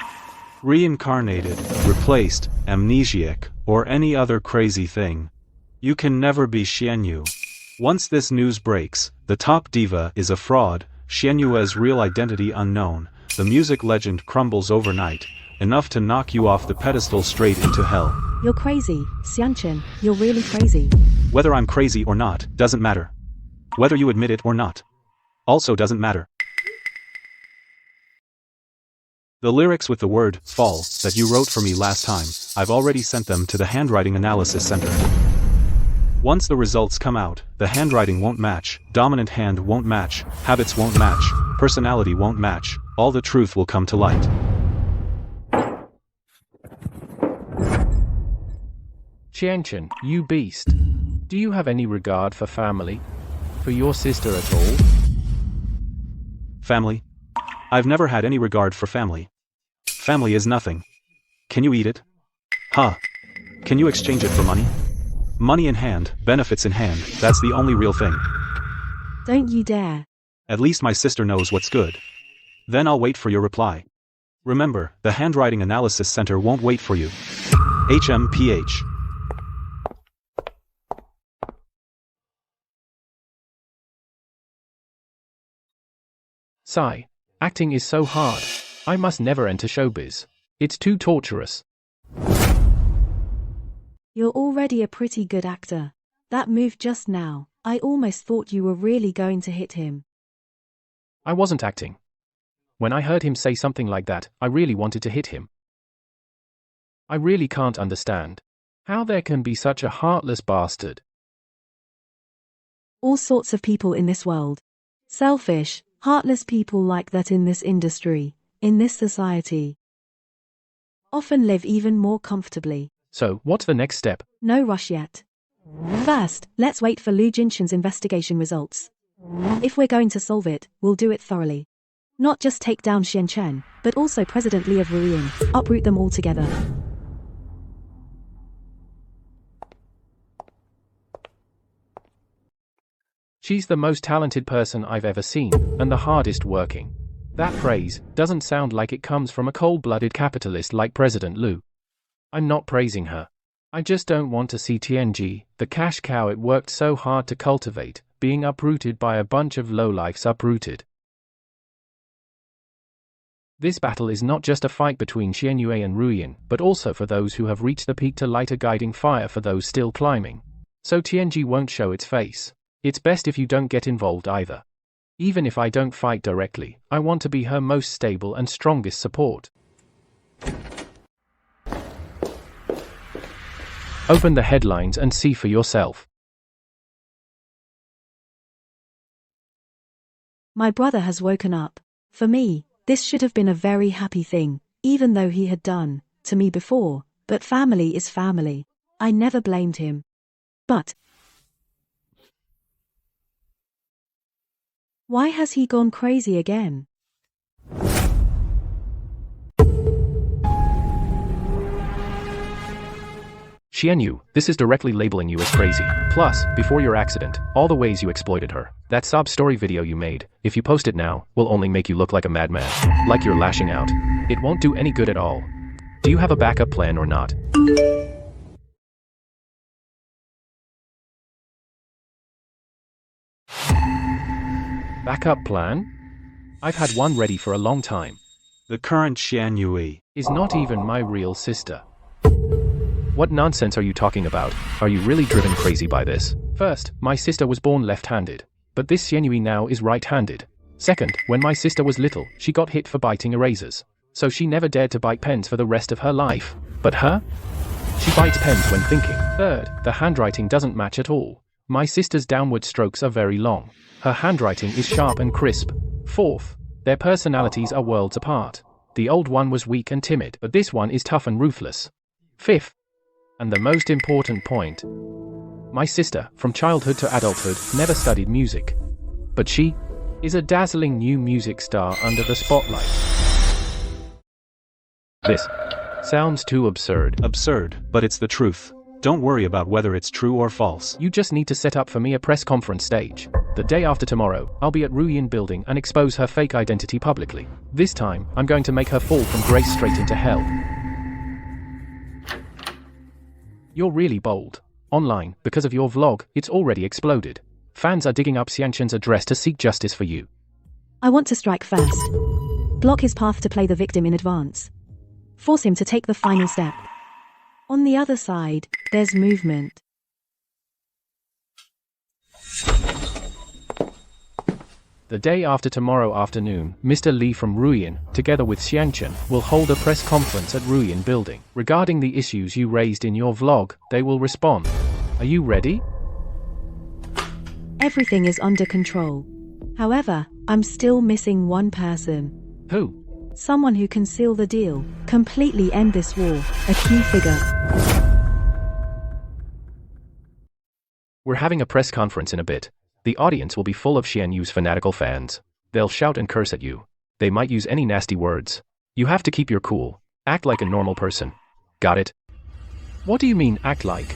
Reincarnated, replaced, amnesiac, or any other crazy thing. You can never be Xianyu. Once this news breaks, the top diva is a fraud, Xianyue's real identity unknown, the music legend crumbles overnight, enough to knock you off the pedestal straight into hell. You're crazy, Xianchen, you're really crazy. Whether I'm crazy or not, doesn't matter. Whether you admit it or not, also doesn't matter. The lyrics with the word, fall, that you wrote for me last time, I've already sent them to the Handwriting Analysis Center. Once the results come out, the handwriting won't match, dominant hand won't match, habits won't match, personality won't match, all the truth will come to light. Xianchen, you beast. Do you have any regard for family? For your sister at all? Family? I've never had any regard for family. Family is nothing. Can you eat it? Huh. Can you exchange it for money? Money in hand, benefits in hand, that's the only real thing. Don't you dare. At least my sister knows what's good. Then I'll wait for your reply. Remember, the Handwriting Analysis Center won't wait for you. HMPH. Sigh. Acting is so hard. I must never enter showbiz. It's too torturous. You're already a pretty good actor. That move just now, I almost thought you were really going to hit him. I wasn't acting. When I heard him say something like that, I really wanted to hit him. I really can't understand how there can be such a heartless bastard. All sorts of people in this world. Selfish, heartless people like that in this industry, in this society. Often live even more comfortably. So, what's the next step? No rush yet. First, let's wait for Lu Jinshan's investigation results. If we're going to solve it, we'll do it thoroughly. Not just take down Xian Chen, but also President Li of Ruyin, uproot them all together. She's the most talented person I've ever seen, and the hardest working. That praise doesn't sound like it comes from a cold-blooded capitalist like President Lu. I'm not praising her. I just don't want to see TNG, the cash cow it worked so hard to cultivate, being uprooted by a bunch of lowlifes uprooted. This battle is not just a fight between Xianyue and Ruyin, but also for those who have reached the peak to light a guiding fire for those still climbing. So TNG won't show its face. It's best if you don't get involved either. Even if I don't fight directly, I want to be her most stable and strongest support. Open the headlines and see for yourself. My brother has woken up. For me, this should have been a very happy thing, even though he had done to me before, but family is family. I never blamed him. But why has he gone crazy again? Xianyu, this is directly labeling you as crazy. Plus, before your accident, all the ways you exploited her. That sob story video you made, if you post it now, will only make you look like a madman. Like you're lashing out. It won't do any good at all. Do you have a backup plan or not? Backup plan? I've had one ready for a long time. The current Xianyue is not even my real sister. What nonsense are you talking about? Are you really driven crazy by this? First, my sister was born left-handed. But this Xianyue now is right-handed. Second, when my sister was little, she got hit for biting erasers. So she never dared to bite pens for the rest of her life. But her? She bites pens when thinking. Third, the handwriting doesn't match at all. My sister's downward strokes are very long. Her handwriting is sharp and crisp. Fourth, their personalities are worlds apart. The old one was weak and timid, but this one is tough and ruthless. Fifth, and the most important point, my sister, from childhood to adulthood, never studied music. But she is a dazzling new music star under the spotlight. This sounds too absurd. Absurd, but it's the truth. Don't worry about whether it's true or false. You just need to set up for me a press conference stage. The day after tomorrow, I'll be at Ruyin building and expose her fake identity publicly. This time, I'm going to make her fall from grace straight into hell. You're really bold. Online, because of your vlog, it's already exploded. Fans are digging up Xianchen's address to seek justice for you. I want to strike first. Block his path to play the victim in advance. Force him to take the final step. On the other side, there's movement. The day after tomorrow afternoon, Mr. Li from Ruyin, together with Xianchen, will hold a press conference at Ruyin building. Regarding the issues you raised in your vlog, they will respond. Are you ready? Everything is under control. However, I'm still missing one person. Who? Someone who can seal the deal, completely end this war, a key figure. We're having a press conference in a bit. The audience will be full of Xianyu's fanatical fans. They'll shout and curse at you. They might use any nasty words. You have to keep your cool. Act like a normal person. Got it? What do you mean, act like?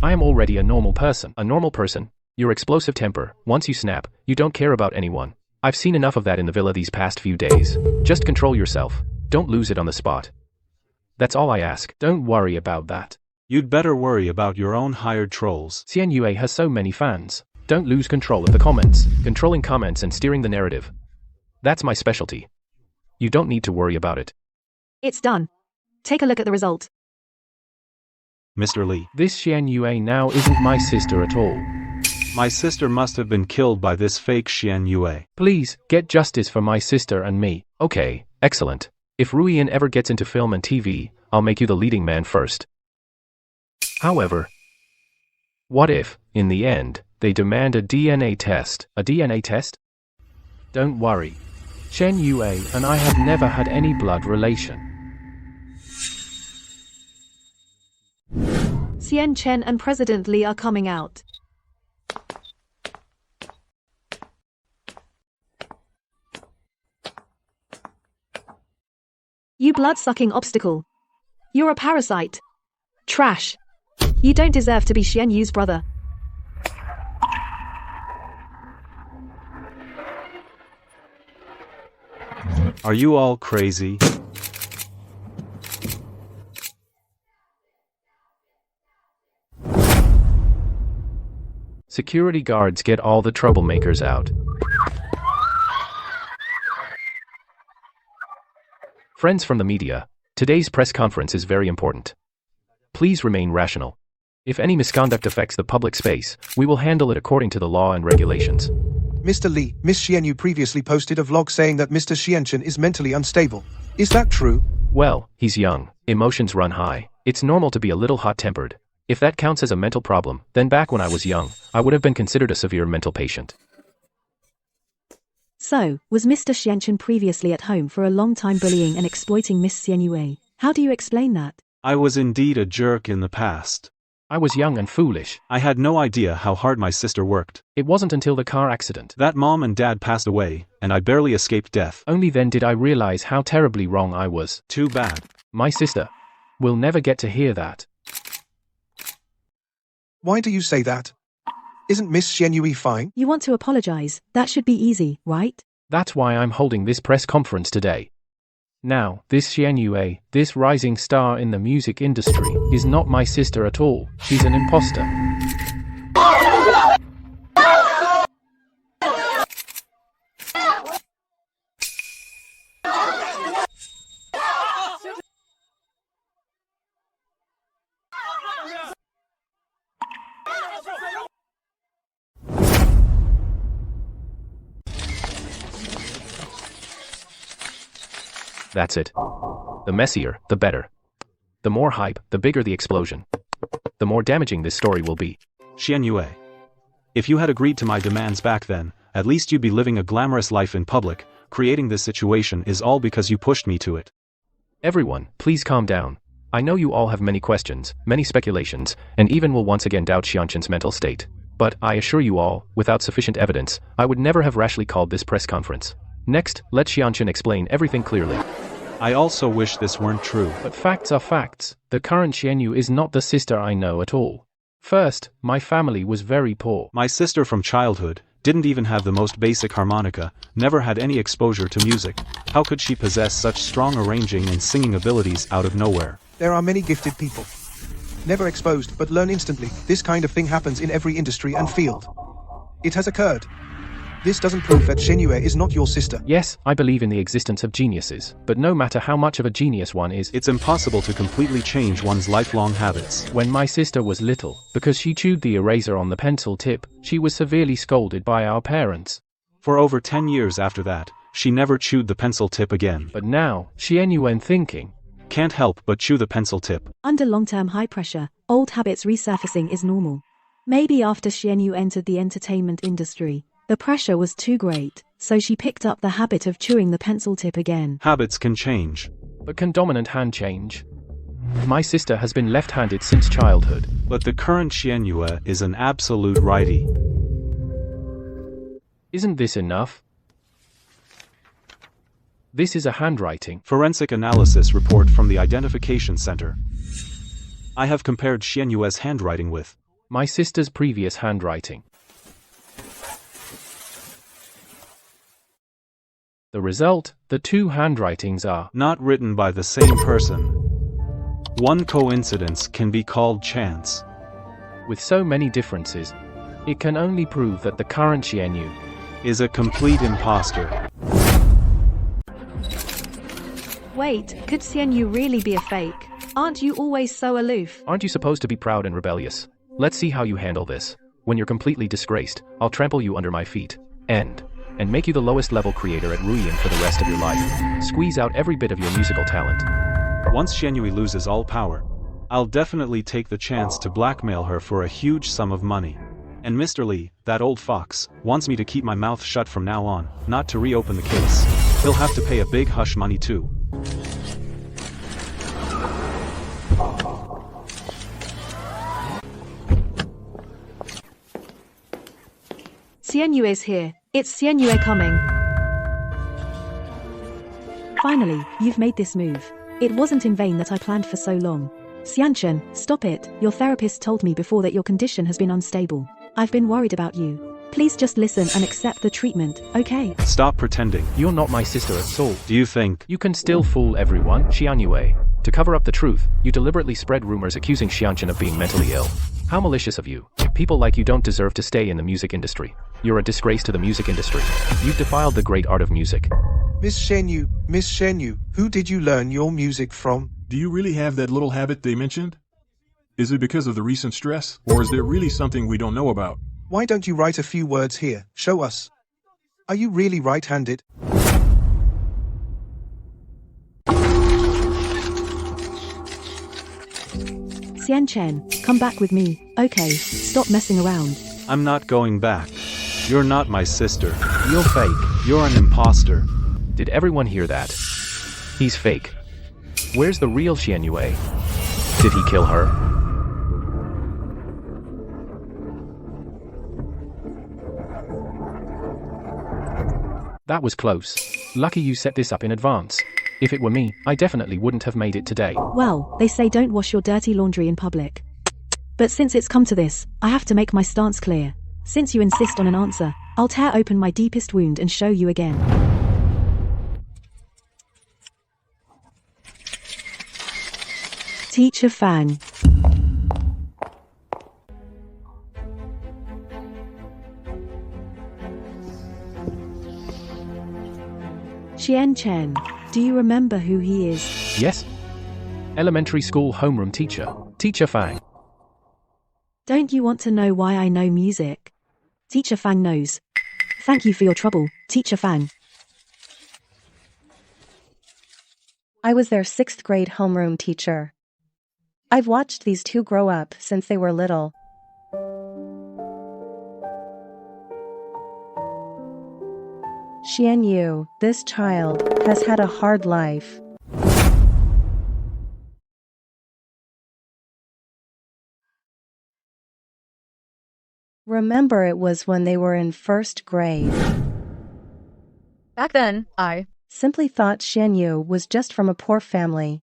I am already a normal person. A normal person? Your explosive temper, once you snap, you don't care about anyone. I've seen enough of that in the villa these past few days. Just control yourself. Don't lose it on the spot. That's all I ask. Don't worry about that. You'd better worry about your own hired trolls. Xianyue has so many fans. Don't lose control of the comments. Controlling comments and steering the narrative. That's my specialty. You don't need to worry about it. It's done. Take a look at the result. Mr. Li. This Xianyue now isn't my sister at all. My sister must have been killed by this fake Xianyue. Please, get justice for my sister and me. Okay, excellent. If Ruyin ever gets into film and TV, I'll make you the leading man first. However, what if, in the end, they demand a DNA test? A DNA test? Don't worry. Xianyue and I have never had any blood relation. Xianchen and President Li are coming out. You blood-sucking obstacle. You're a parasite. Trash. You don't deserve to be Xianyu's brother. Are you all crazy? Security guards, get all the troublemakers out. Friends from the media, today's press conference is very important. Please remain rational. If any misconduct affects the public space, we will handle it according to the law and regulations. Mr. Li, Miss Xianyu previously posted a vlog saying that Mr. Xianchen is mentally unstable. Is that true? Well, he's young, emotions run high. It's normal to be a little hot-tempered. If that counts as a mental problem, then back when I was young, I would have been considered a severe mental patient. So, was Mr. Xianchen previously at home for a long time bullying and exploiting Miss Xianyue? How do you explain that? I was indeed a jerk in the past. I was young and foolish. I had no idea how hard my sister worked. It wasn't until the car accident that Mom and Dad passed away, and I barely escaped death. Only then did I realize how terribly wrong I was. Too bad. My sister will never get to hear that. Why do you say that? Isn't Miss Xianyue fine? You want to apologize? That should be easy, right? That's why I'm holding this press conference today. Now, this Xianyue, this rising star in the music industry, is not my sister at all. She's an imposter. That's it. The messier, the better. The more hype, the bigger the explosion. The more damaging this story will be. Xianyue. If you had agreed to my demands back then, at least you'd be living a glamorous life in public. Creating this situation is all because you pushed me to it. Everyone, please calm down. I know you all have many questions, many speculations, and even will once again doubt Xianchen's mental state. But I assure you all, without sufficient evidence, I would never have rashly called this press conference. Next, let Xianchen explain everything clearly. I also wish this weren't true. But facts are facts. The current Xianyu is not the sister I know at all. First, my family was very poor. My sister from childhood didn't even have the most basic harmonica, never had any exposure to music. How could she possess such strong arranging and singing abilities out of nowhere? There are many gifted people. Never exposed, but learn instantly. This kind of thing happens in every industry and field. It has occurred. This doesn't prove that Xianyue is not your sister. Yes, I believe in the existence of geniuses, but no matter how much of a genius one is, it's impossible to completely change one's lifelong habits. When my sister was little, because she chewed the eraser on the pencil tip, she was severely scolded by our parents. For over 10 years after that, she never chewed the pencil tip again. But now, Xianyue thinking, can't help but chew the pencil tip. Under long-term high pressure, old habits resurfacing is normal. Maybe after Xianyue entered the entertainment industry, the pressure was too great, so she picked up the habit of chewing the pencil tip again. Habits can change. But can dominant hand change? My sister has been left-handed since childhood. But the current Xianyue is an absolute righty. Isn't this enough? This is a handwriting. Forensic analysis report from the Identification Center. I have compared Xianyue's handwriting with my sister's previous handwriting. The result, the two handwritings are not written by the same person. One coincidence can be called chance. With so many differences, it can only prove that the current Xianyu is a complete imposter. Wait, could Xianyu really be a fake? Aren't you always so aloof? Aren't you supposed to be proud and rebellious? Let's see how you handle this. When you're completely disgraced, I'll trample you under my feet. And make you the lowest level creator at Ruyin for the rest of your life. Squeeze out every bit of your musical talent. Once Xianyue loses all power, I'll definitely take the chance to blackmail her for a huge sum of money. And Mr. Lee, that old fox, wants me to keep my mouth shut from now on, not to reopen the case. He'll have to pay a big hush money too. Xianyue is here. It's Xianyue coming. Finally, you've made this move. It wasn't in vain that I planned for so long. Xianchen, stop it. Your therapist told me before that your condition has been unstable. I've been worried about you. Please just listen and accept the treatment, okay? Stop pretending. You're not my sister at all. Do you think you can still fool everyone, Xianyue? To cover up the truth, you deliberately spread rumors accusing Xianchen of being mentally ill. How malicious of you. People like you don't deserve to stay in the music industry. You're a disgrace to the music industry. You've defiled the great art of music. Miss Xianyu, who did you learn your music from? Do you really have that little habit they mentioned? Is it because of the recent stress, or is there really something we don't know about? Why don't you write a few words here? Show us. Are you really right-handed? Xianchen, come back with me, okay? Stop messing around. I'm not going back. You're not my sister. You're fake. You're an imposter. Did everyone hear that? He's fake. Where's the real Xian Yue? Did he kill her? That was close. Lucky you set this up in advance. If it were me, I definitely wouldn't have made it today. Well, they say don't wash your dirty laundry in public. But since it's come to this, I have to make my stance clear. Since you insist on an answer, I'll tear open my deepest wound and show you again. Teacher Fang. Xian Chen, do you remember who he is? Yes. Elementary school homeroom teacher, Teacher Fang. Don't you want to know why I know music? Teacher Fang knows. Thank you for your trouble, Teacher Fang. I was their 6th grade homeroom teacher. I've watched these two grow up since they were little. Xian Yu, this child, has had a hard life. Remember, it was when they were in 1st grade. Back then, I simply thought Xian Yu was just from a poor family.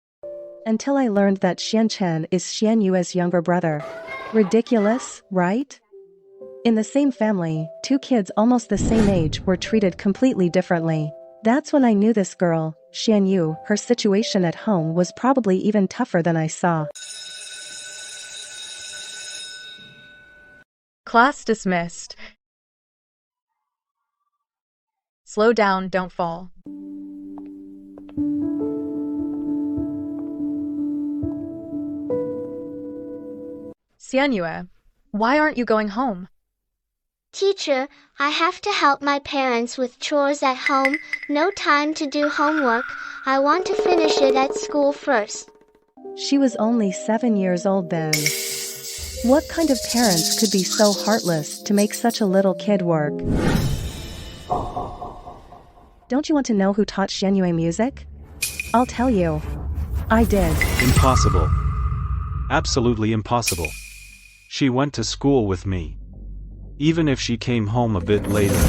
Until I learned that Xian Chen is Xian Yu's younger brother. Ridiculous, right? In the same family, 2 kids almost the same age were treated completely differently. That's when I knew this girl, Xian Yu, her situation at home was probably even tougher than I saw. Class dismissed. Slow down, don't fall. Xian Yue, why aren't you going home? Teacher, I have to help my parents with chores at home, no time to do homework. I want to finish it at school first. She was only 7 years old then. What kind of parents could be so heartless to make such a little kid work? Don't you want to know who taught Xian Yue music? I'll tell you. I did. Impossible. Absolutely impossible. She went to school with me. Even if she came home a bit later.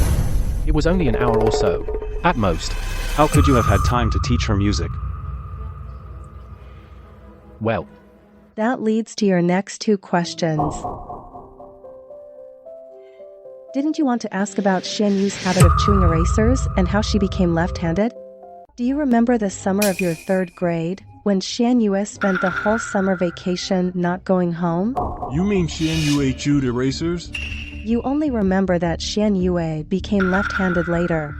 It was only an hour or so, at most. How could you have had time to teach her music? Well, that leads to your next 2 questions. Didn't you want to ask about Xian Yu's habit of chewing erasers and how she became left-handed? Do you remember the summer of your 3rd grade, when Xian Yue spent the whole summer vacation not going home? You mean Xian Yue chewed erasers? You only remember that Xian Yue became left-handed later.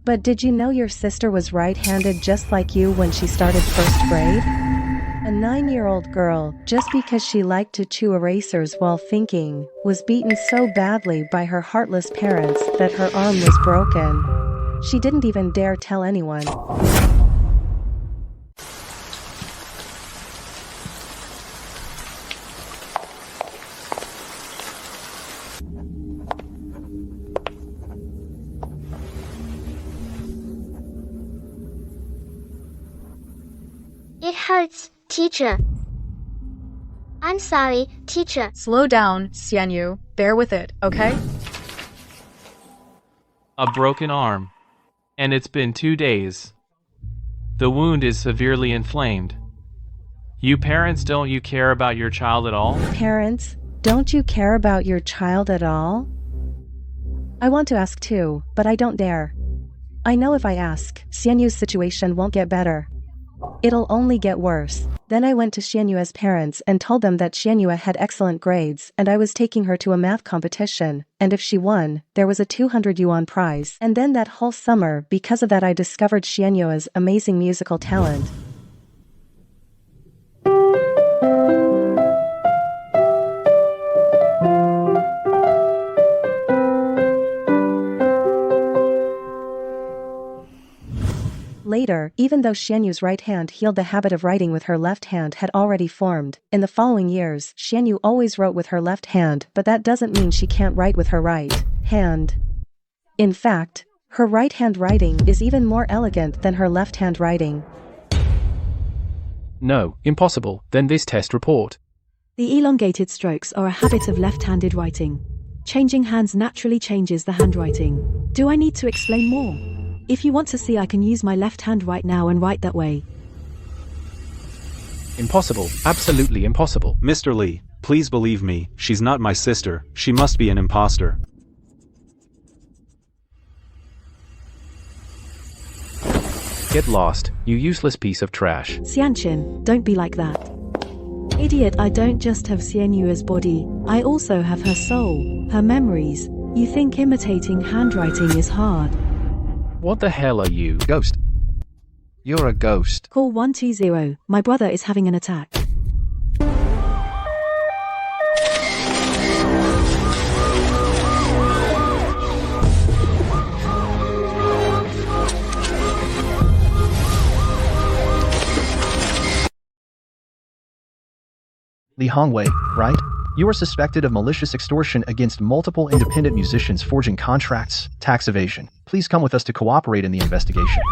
But did you know your sister was right-handed just like you when she started 1st grade? A 9-year-old girl, just because she liked to chew erasers while thinking, was beaten so badly by her heartless parents that her arm was broken. She didn't even dare tell anyone. It hurts, teacher. I'm sorry, teacher. Slow down, Xian Yu. Bear with it, okay? A broken arm. And it's been 2 days. The wound is severely inflamed. You parents, don't you care about your child at all? Parents, don't you care about your child at all? I want to ask too, but I don't dare. I know if I ask, Xian Yu's situation won't get better. It'll only get worse. Then I went to Xian Yue's parents and told them that Xian Yue had excellent grades and I was taking her to a math competition, and if she won, there was a 200 yuan prize. And then that whole summer, because of that, I discovered Xian Yue's amazing musical talent. Later, even though Xian Yu's right hand healed, the habit of writing with her left hand had already formed. In the following years, Xian Yu always wrote with her left hand, but that doesn't mean she can't write with her right hand. In fact, Her right-hand writing is even more elegant than her left-hand writing. No, impossible, then this test report. The elongated strokes are a habit of left-handed writing. Changing hands naturally changes the handwriting. Do I need to explain more? If you want to see, I can use my left hand right now and write that way. Impossible, absolutely impossible. Mr. Lee, please believe me, she's not my sister, she must be an imposter. Get lost, you useless piece of trash. Xianqin, don't be like that. Idiot, I don't just have Xianyu's body, I also have her soul, her memories. You think imitating handwriting is hard? What the hell are you? Ghost. You're a ghost. Call 120, my brother is having an attack. Li Hongwei, right? You are suspected of malicious extortion against multiple independent musicians forging contracts, tax evasion. Please come with us to cooperate in the investigation.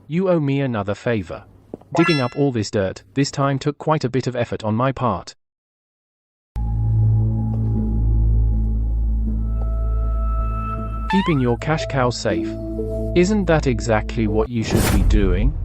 You owe me another favor. Digging up all this dirt, this time took quite a bit of effort on my part. Keeping your cash cow safe. Isn't that exactly what you should be doing?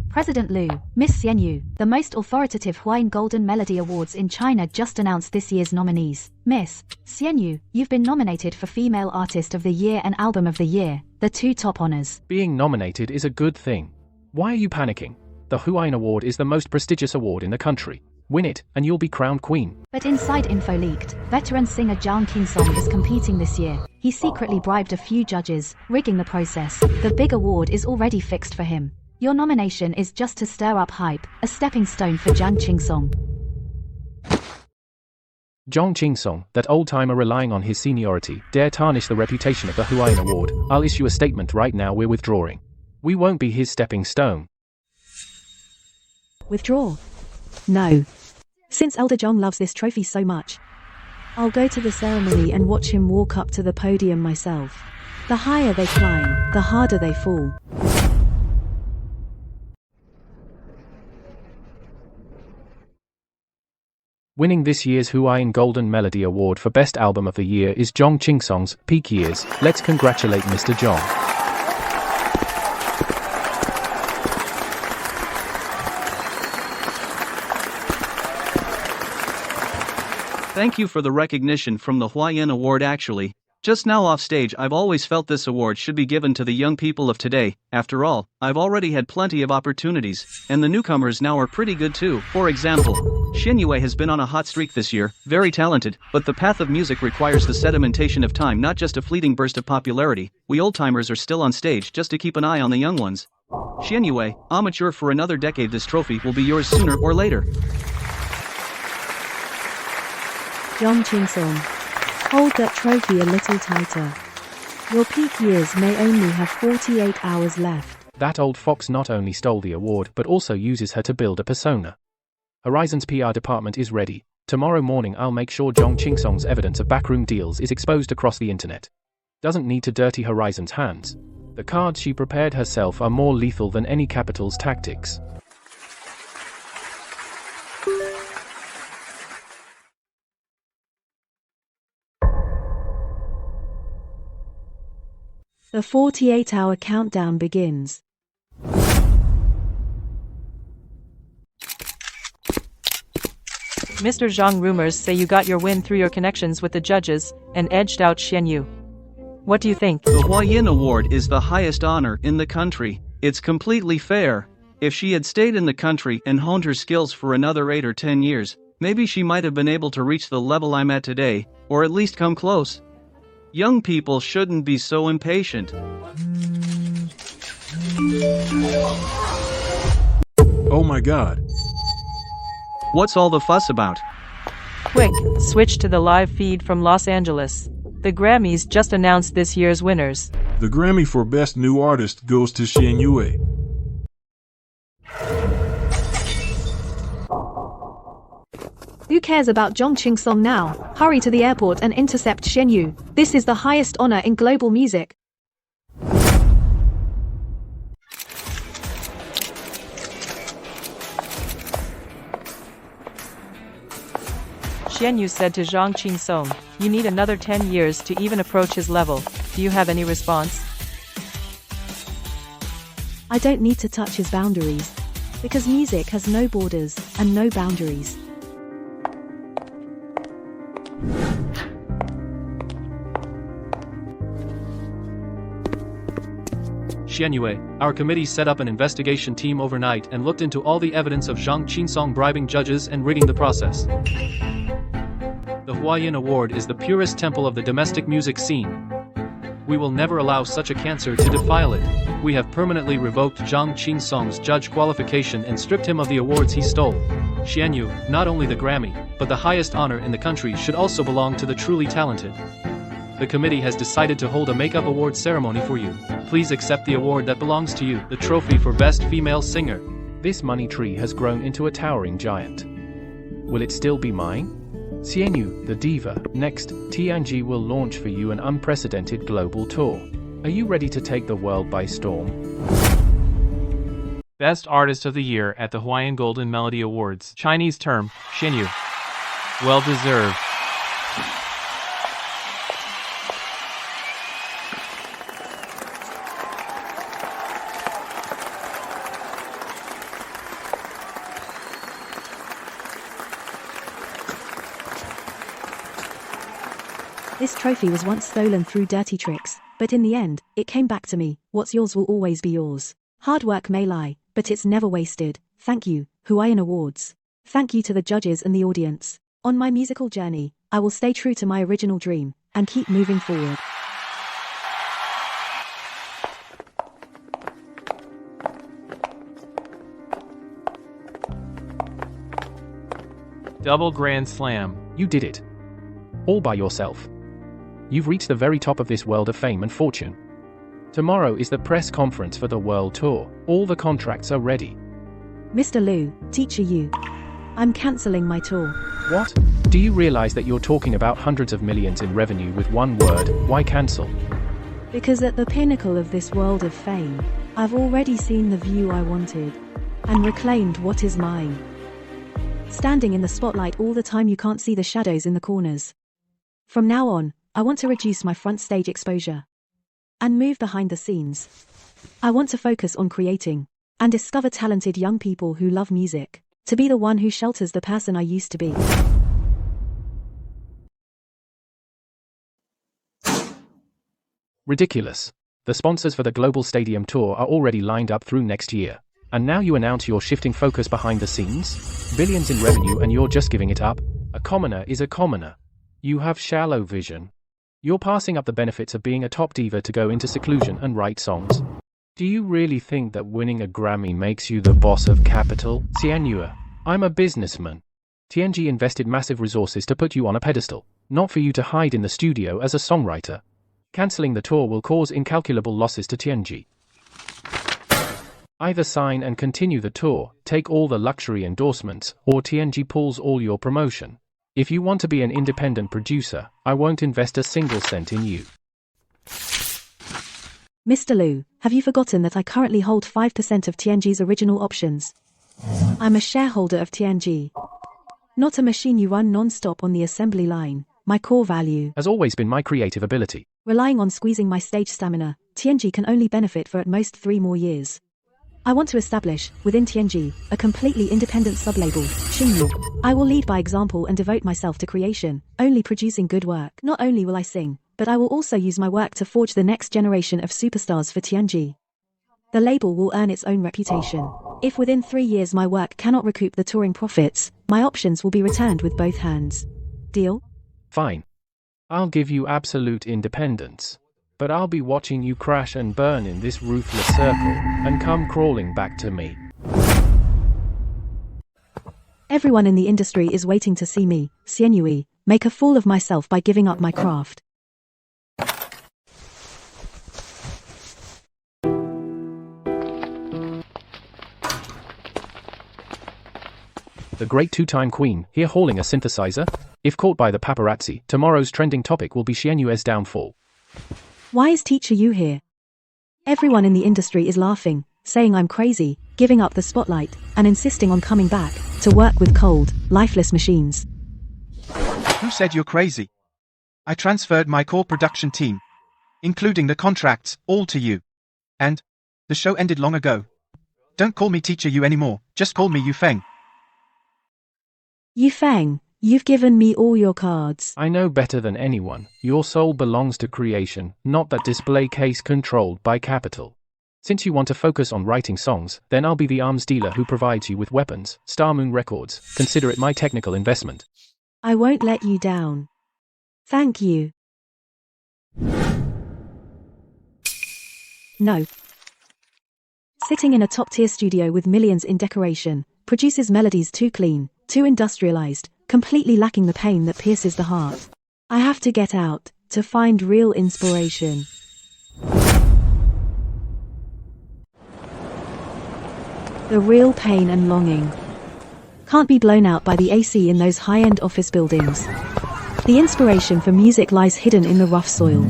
President Liu, Miss Xianyu, the most authoritative Huayin Golden Melody Awards in China just announced this year's nominees. Miss Xianyu, you've been nominated for Female Artist of the Year and Album of the Year, the two top honors. Being nominated is a good thing. Why are you panicking? The Huayin Award is the most prestigious award in the country. Win it, and you'll be crowned queen. But inside info leaked, veteran singer Zhang Qingsong is competing this year. He secretly bribed a few judges, rigging the process. The big award is already fixed for him. Your nomination is just to stir up hype, a stepping stone for Zhang Qingsong. Zhang Qingsong, that old-timer relying on his seniority, dare tarnish the reputation of the Huayin Award. I'll issue a statement right now, we're withdrawing. We won't be his stepping stone. Withdraw? No. Since Elder Zhang loves this trophy so much, I'll go to the ceremony and watch him walk up to the podium myself. The higher they climb, the harder they fall. Winning this year's Huayin Golden Melody Award for Best Album of the Year is Zhang Qingsong's Peak Years. Let's congratulate Mr. Zhang. Thank you for the recognition from the Huayin Award. Actually, just now off stage, I've always felt this award should be given to the young people of today. After all, I've already had plenty of opportunities, and the newcomers now are pretty good too. For example, Xianyue has been on a hot streak this year, very talented, but the path of music requires the sedimentation of time, not just a fleeting burst of popularity. We old-timers are still on stage just to keep an eye on the young ones. Xianyue, amateur for another decade, this trophy will be yours sooner or later. Zhang Qingsong, hold that trophy a little tighter. Your peak years may only have 48 hours left. That old fox not only stole the award but also uses her to build a persona. Horizon's PR department is ready. Tomorrow morning I'll make sure Zhang Qingsong's evidence of backroom deals is exposed across the internet. Doesn't need to dirty Horizon's hands. The cards she prepared herself are more lethal than any capital's tactics. The 48-hour countdown begins. Mr. Zhang, rumors say you got your win through your connections with the judges and edged out Xianyu. What do you think? The Huayin Award is the highest honor in the country. It's completely fair. If she had stayed in the country and honed her skills for another 8 or 10 years, maybe she might have been able to reach the level I'm at today, or at least come close. Young people shouldn't be so impatient. Oh my god. What's all the fuss about? Quick, switch to the live feed from Los Angeles. The Grammys just announced this year's winners. The Grammy for Best New Artist goes to Xianyue. cares about Zhongqing Song now? Hurry to the airport and intercept Xian Yu. This is the highest honor in global music. Xian Yu said to Zhang Qing-song, "You need another 10 years to even approach his level." Do you have any response? I don't need to touch his boundaries. Because music has no borders and no boundaries. Xianyue, our committee set up an investigation team overnight and looked into all the evidence of Zhang Qinsong bribing judges and rigging the process. The Huayan Award is the purest temple of the domestic music scene. We will never allow such a cancer to defile it. We have permanently revoked Zhang Qinsong's judge qualification and stripped him of the awards he stole. Xianyu, not only the Grammy, but the highest honor in the country should also belong to the truly talented. The committee has decided to hold a makeup award ceremony for you. Please accept the award that belongs to you, the trophy for Best Female Singer. This money tree has grown into a towering giant. Will it still be mine? Xianyu, the diva. Next, Tianji will launch for you an unprecedented global tour. Are you ready to take the world by storm? Best Artist of the Year at the Hawaiian Golden Melody Awards. Chinese term, Xianyu. Well deserved. This trophy was once stolen through dirty tricks, but in the end, it came back to me. What's yours will always be yours. Hard work may lie, but it's never wasted. Thank you, Hawaiian Awards. Thank you to the judges and the audience. On my musical journey, I will stay true to my original dream, and keep moving forward. Double Grand Slam. You did it. All by yourself. You've reached the very top of this world of fame and fortune. Tomorrow is the press conference for the world tour. All the contracts are ready. Mr. Liu, Teacher Yu. I'm cancelling my tour. What? Do you realize that you're talking about hundreds of millions in revenue with one word? Why cancel? Because at the pinnacle of this world of fame, I've already seen the view I wanted, and reclaimed what is mine. Standing in the spotlight all the time, you can't see the shadows in the corners. From now on, I want to reduce my front stage exposure and move behind the scenes. I want to focus on creating and discover talented young people who love music, to be the one who shelters the person I used to be. Ridiculous. The sponsors for the global stadium tour are already lined up through next year. And now you announce you're shifting focus behind the scenes? Billions in revenue and you're just giving it up? A commoner is a commoner. You have shallow vision. You're passing up the benefits of being a top diva to go into seclusion and write songs. Do you really think that winning a Grammy makes you the boss of capital? Xianyue, I'm a businessman. Tianji invested massive resources to put you on a pedestal, not for you to hide in the studio as a songwriter. Cancelling the tour will cause incalculable losses to Tianji. Either sign and continue the tour, take all the luxury endorsements, or Tianji pulls all your promotion. If you want to be an independent producer, I won't invest a single cent in you. Mr. Liu, have you forgotten that I currently hold 5% of Tianji's original options? I'm a shareholder of Tianji. Not a machine you run non-stop on the assembly line. My core value has always been my creative ability. Relying on squeezing my stage stamina, Tianji can only benefit for at most 3 more years. I want to establish, within Tianji, a completely independent sublabel, Xingyu. I will lead by example and devote myself to creation, only producing good work. Not only will I sing, but I will also use my work to forge the next generation of superstars for Tianji. The label will earn its own reputation. If within 3 years my work cannot recoup the touring profits, my options will be returned with both hands. Deal? Fine. I'll give you absolute independence. But I'll be watching you crash and burn in this ruthless circle, and come crawling back to me. Everyone in the industry is waiting to see me, Xianyue, make a fool of myself by giving up my craft. The great two-time queen, here hauling a synthesizer? If caught by the paparazzi, tomorrow's trending topic will be Xianyu's downfall. Why is Teacher Yu here? Everyone in the industry is laughing, saying I'm crazy, giving up the spotlight, and insisting on coming back to work with cold, lifeless machines. Who said you're crazy? I transferred my core production team, including the contracts, all to you. And the show ended long ago. Don't call me Teacher Yu anymore, just call me Yu Feng. Yu Feng, you've given me all your cards. I know better than anyone. Your soul belongs to creation, not that display case controlled by capital. Since you want to focus on writing songs, then I'll be the arms dealer who provides you with weapons. Star Moon Records, consider it my technical investment. I won't let you down. Thank you. No. Sitting in a top-tier studio with millions in decoration, produces melodies too clean, too industrialized, completely lacking the pain that pierces the heart. I have to get out, to find real inspiration. The real pain and longing. Can't be blown out by the AC in those high-end office buildings. The inspiration for music lies hidden in the rough soil.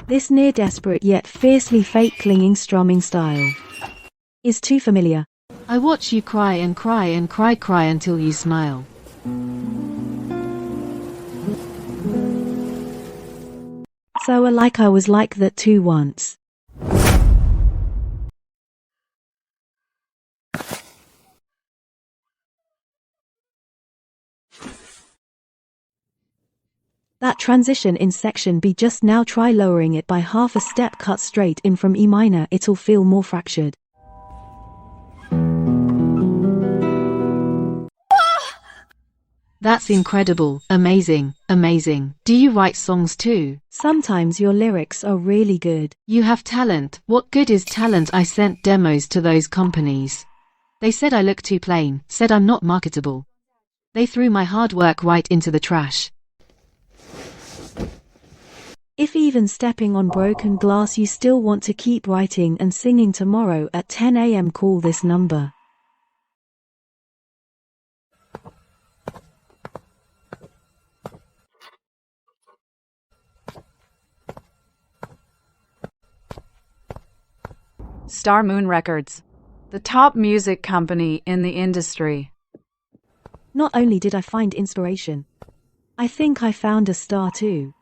This near-desperate yet fiercely fake-clinging strumming style is too familiar. I watch you cry and cry and cry until you smile. So like I was like that too once. That transition in section B, just now try lowering it by half a step, cut straight in from E minor, it'll feel more fractured. That's incredible, amazing, amazing. Do you write songs too? Sometimes your lyrics are really good. You have talent. What good is talent? I sent demos to those companies. They said I look too plain, said I'm not marketable. They threw my hard work right into the trash. If even stepping on broken glass you still want to keep writing and singing, tomorrow at 10 a.m. call this number. Star Moon Records, the top music company in the industry. Not only did I find inspiration, I think I found a star too.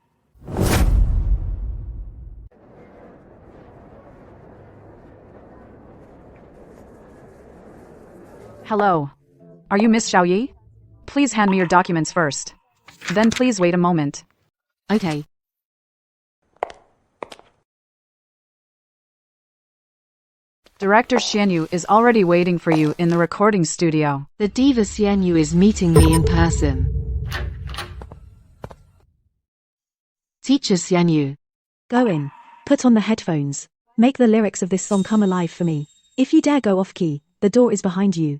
Hello. Are you Miss Xiaoyi? Please hand me your documents first. Then please wait a moment. Okay. Director Xianyu is already waiting for you in the recording studio. The diva Xianyu is meeting me in person. Teacher Xianyu. Go in, put on the headphones, make the lyrics of this song come alive for me. If you dare go off key, the door is behind you.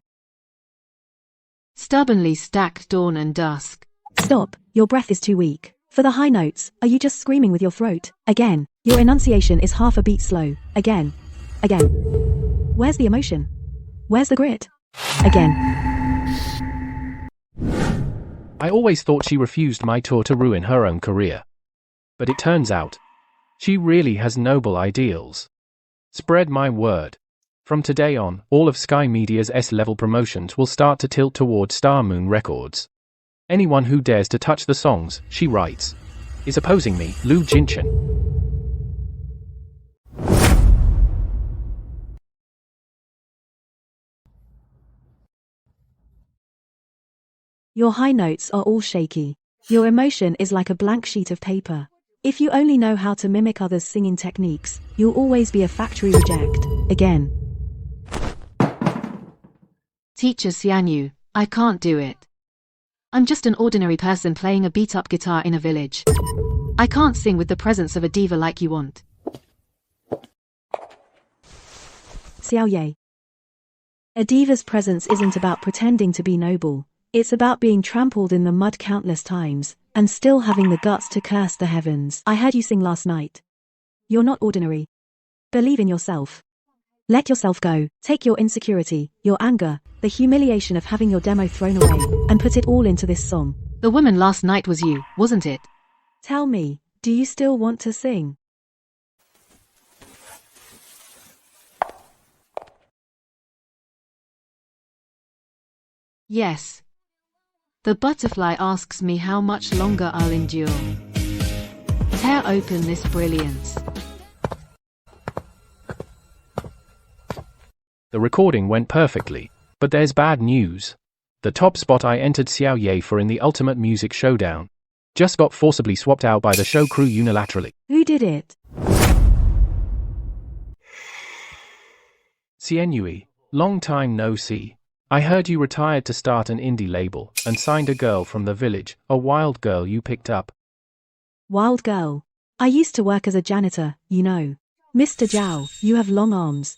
Stubbornly stacked dawn and dusk. Stop, your breath is too weak. For the high notes, are you just screaming with your throat? Again, your enunciation is half a beat slow. Again. Where's the emotion? Where's the grit? Again. I always thought she refused my tour to ruin her own career. But it turns out, she really has noble ideals. Spread my word. From today on, all of Sky Media's S-level promotions will start to tilt toward Star Moon Records. Anyone who dares to touch the songs she writes is opposing me, Lu Jinchen. Your high notes are all shaky. Your emotion is like a blank sheet of paper. If you only know how to mimic others' singing techniques, you'll always be a factory reject. Again. Teacher Xianyu, I can't do it. I'm just an ordinary person playing a beat-up guitar in a village. I can't sing with the presence of a diva like you want. Xiaoye. A diva's presence isn't about pretending to be noble. It's about being trampled in the mud countless times, and still having the guts to curse the heavens. I heard you sing last night. You're not ordinary. Believe in yourself. Let yourself go. Take your insecurity, your anger, the humiliation of having your demo thrown away, and put it all into this song. The woman last night was you, wasn't it? Tell me, do you still want to sing? Yes. The butterfly asks me how much longer I'll endure. Tear open this brilliance. The recording went perfectly, but there's bad news. The top spot I entered Xiao Ye for in the Ultimate Music Showdown just got forcibly swapped out by the show crew unilaterally. Who did it? Xianyue, long time no see. I heard you retired to start an indie label and signed a girl from the village, a wild girl you picked up. Wild girl. I used to work as a janitor, you know. Mr. Zhao, you have long arms.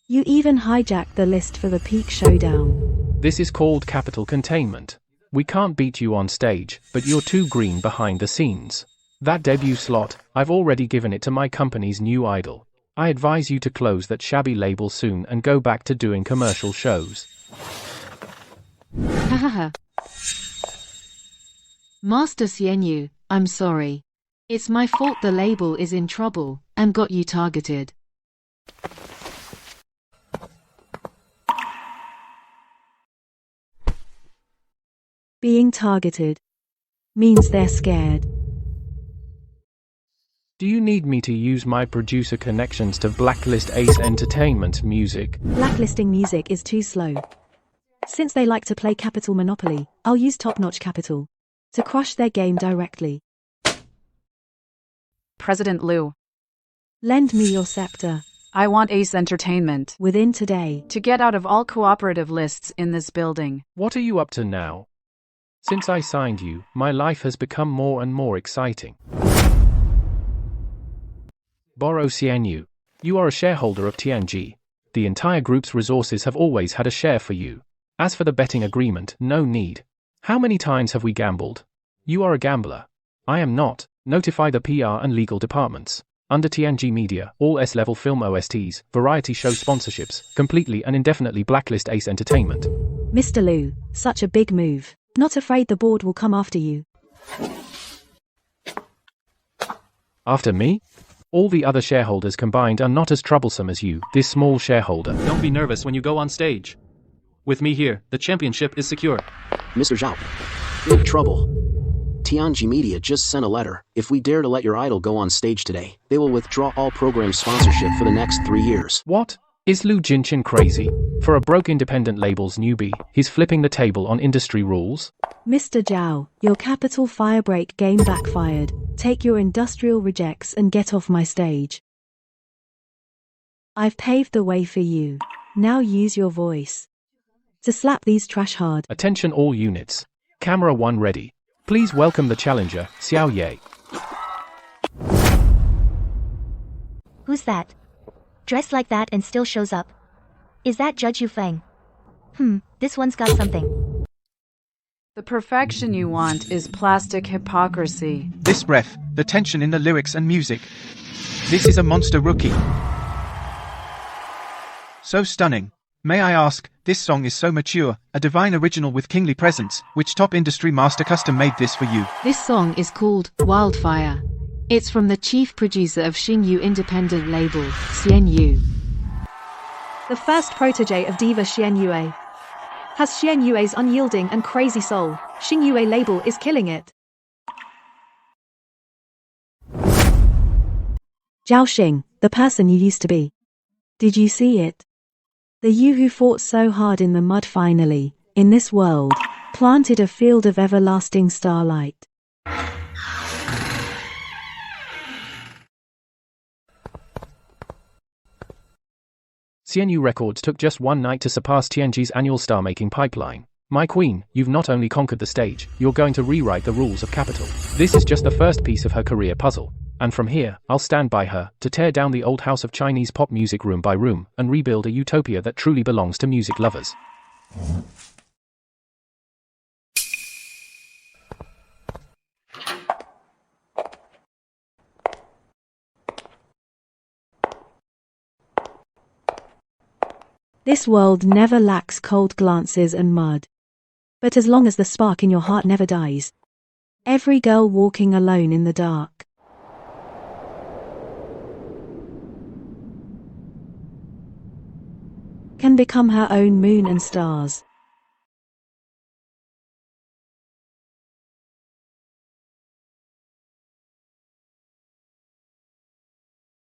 You even hijacked the list for the Peak Showdown. This is called capital containment. We can't beat you on stage, but you're too green behind the scenes. That debut slot, I've already given it to my company's new idol. I advise you to close that shabby label soon and go back to doing commercial shows. Hahaha. Master Xianyu, I'm sorry. It's my fault the label is in trouble and got you targeted. Being targeted means they're scared. Do you need me to use my producer connections to blacklist Ace Entertainment music? Blacklisting music is too slow. Since they like to play Capital Monopoly, I'll use top-notch Capital to crush their game directly. President Liu. Lend me your scepter. I want Ace Entertainment. Within today. To get out of all cooperative lists in this building. What are you up to now? Since I signed you, my life has become more and more exciting. Borrow Xianyu. You are a shareholder of TNG. The entire group's resources have always had a share for you. As for the betting agreement, no need. How many times have we gambled? You are a gambler. I am not. Notify the PR and legal departments. Under TNG Media, all S-level film OSTs, variety show sponsorships, completely and indefinitely blacklist Ace Entertainment. Mr. Liu, such a big move. Not afraid the board will come after you. After me? All the other shareholders combined are not as troublesome as you, this small shareholder. Don't be nervous when you go on stage. With me here, the championship is secure. Mr. Zhao, big trouble. Tianji Media just sent a letter. If we dare to let your idol go on stage today, they will withdraw all program sponsorship for the next 3 years. What? Is Lu Jinshin crazy? For a broke independent label's newbie, he's flipping the table on industry rules? Mr. Zhao, your Capital Firebreak game backfired. Take your industrial rejects and get off my stage. I've paved the way for you. Now use your voice to slap these trash hard. Attention all units. Camera 1 ready. Please welcome the challenger, Xiao Ye. Who's that? Dressed like that and still shows up. Is that Judge Yufeng? This one's got something. The perfection you want is plastic hypocrisy. This breath, the tension in the lyrics and music. This is a monster rookie. So stunning. May I ask, this song is so mature, a divine original with kingly presence. Which top industry master custom made this for you? This song is called Wildfire. It's from the chief producer of Xingyu independent label, Xianyu. The first protege of diva Xianyue. Has Xianyue's unyielding and crazy soul. Xingyue label is killing it. Zhao Xing, the person you used to be. Did you see it? The you who fought so hard in the mud finally, in this world, planted a field of everlasting starlight. Xianyu Records took just one night to surpass TNG's annual star-making pipeline. My queen, you've not only conquered the stage, you're going to rewrite the rules of Capital. This is just the first piece of her career puzzle. And from here, I'll stand by her, to tear down the old house of Chinese pop music room by room, and rebuild a utopia that truly belongs to music lovers. This world never lacks cold glances and mud. But as long as the spark in your heart never dies, every girl walking alone in the dark can become her own moon and stars.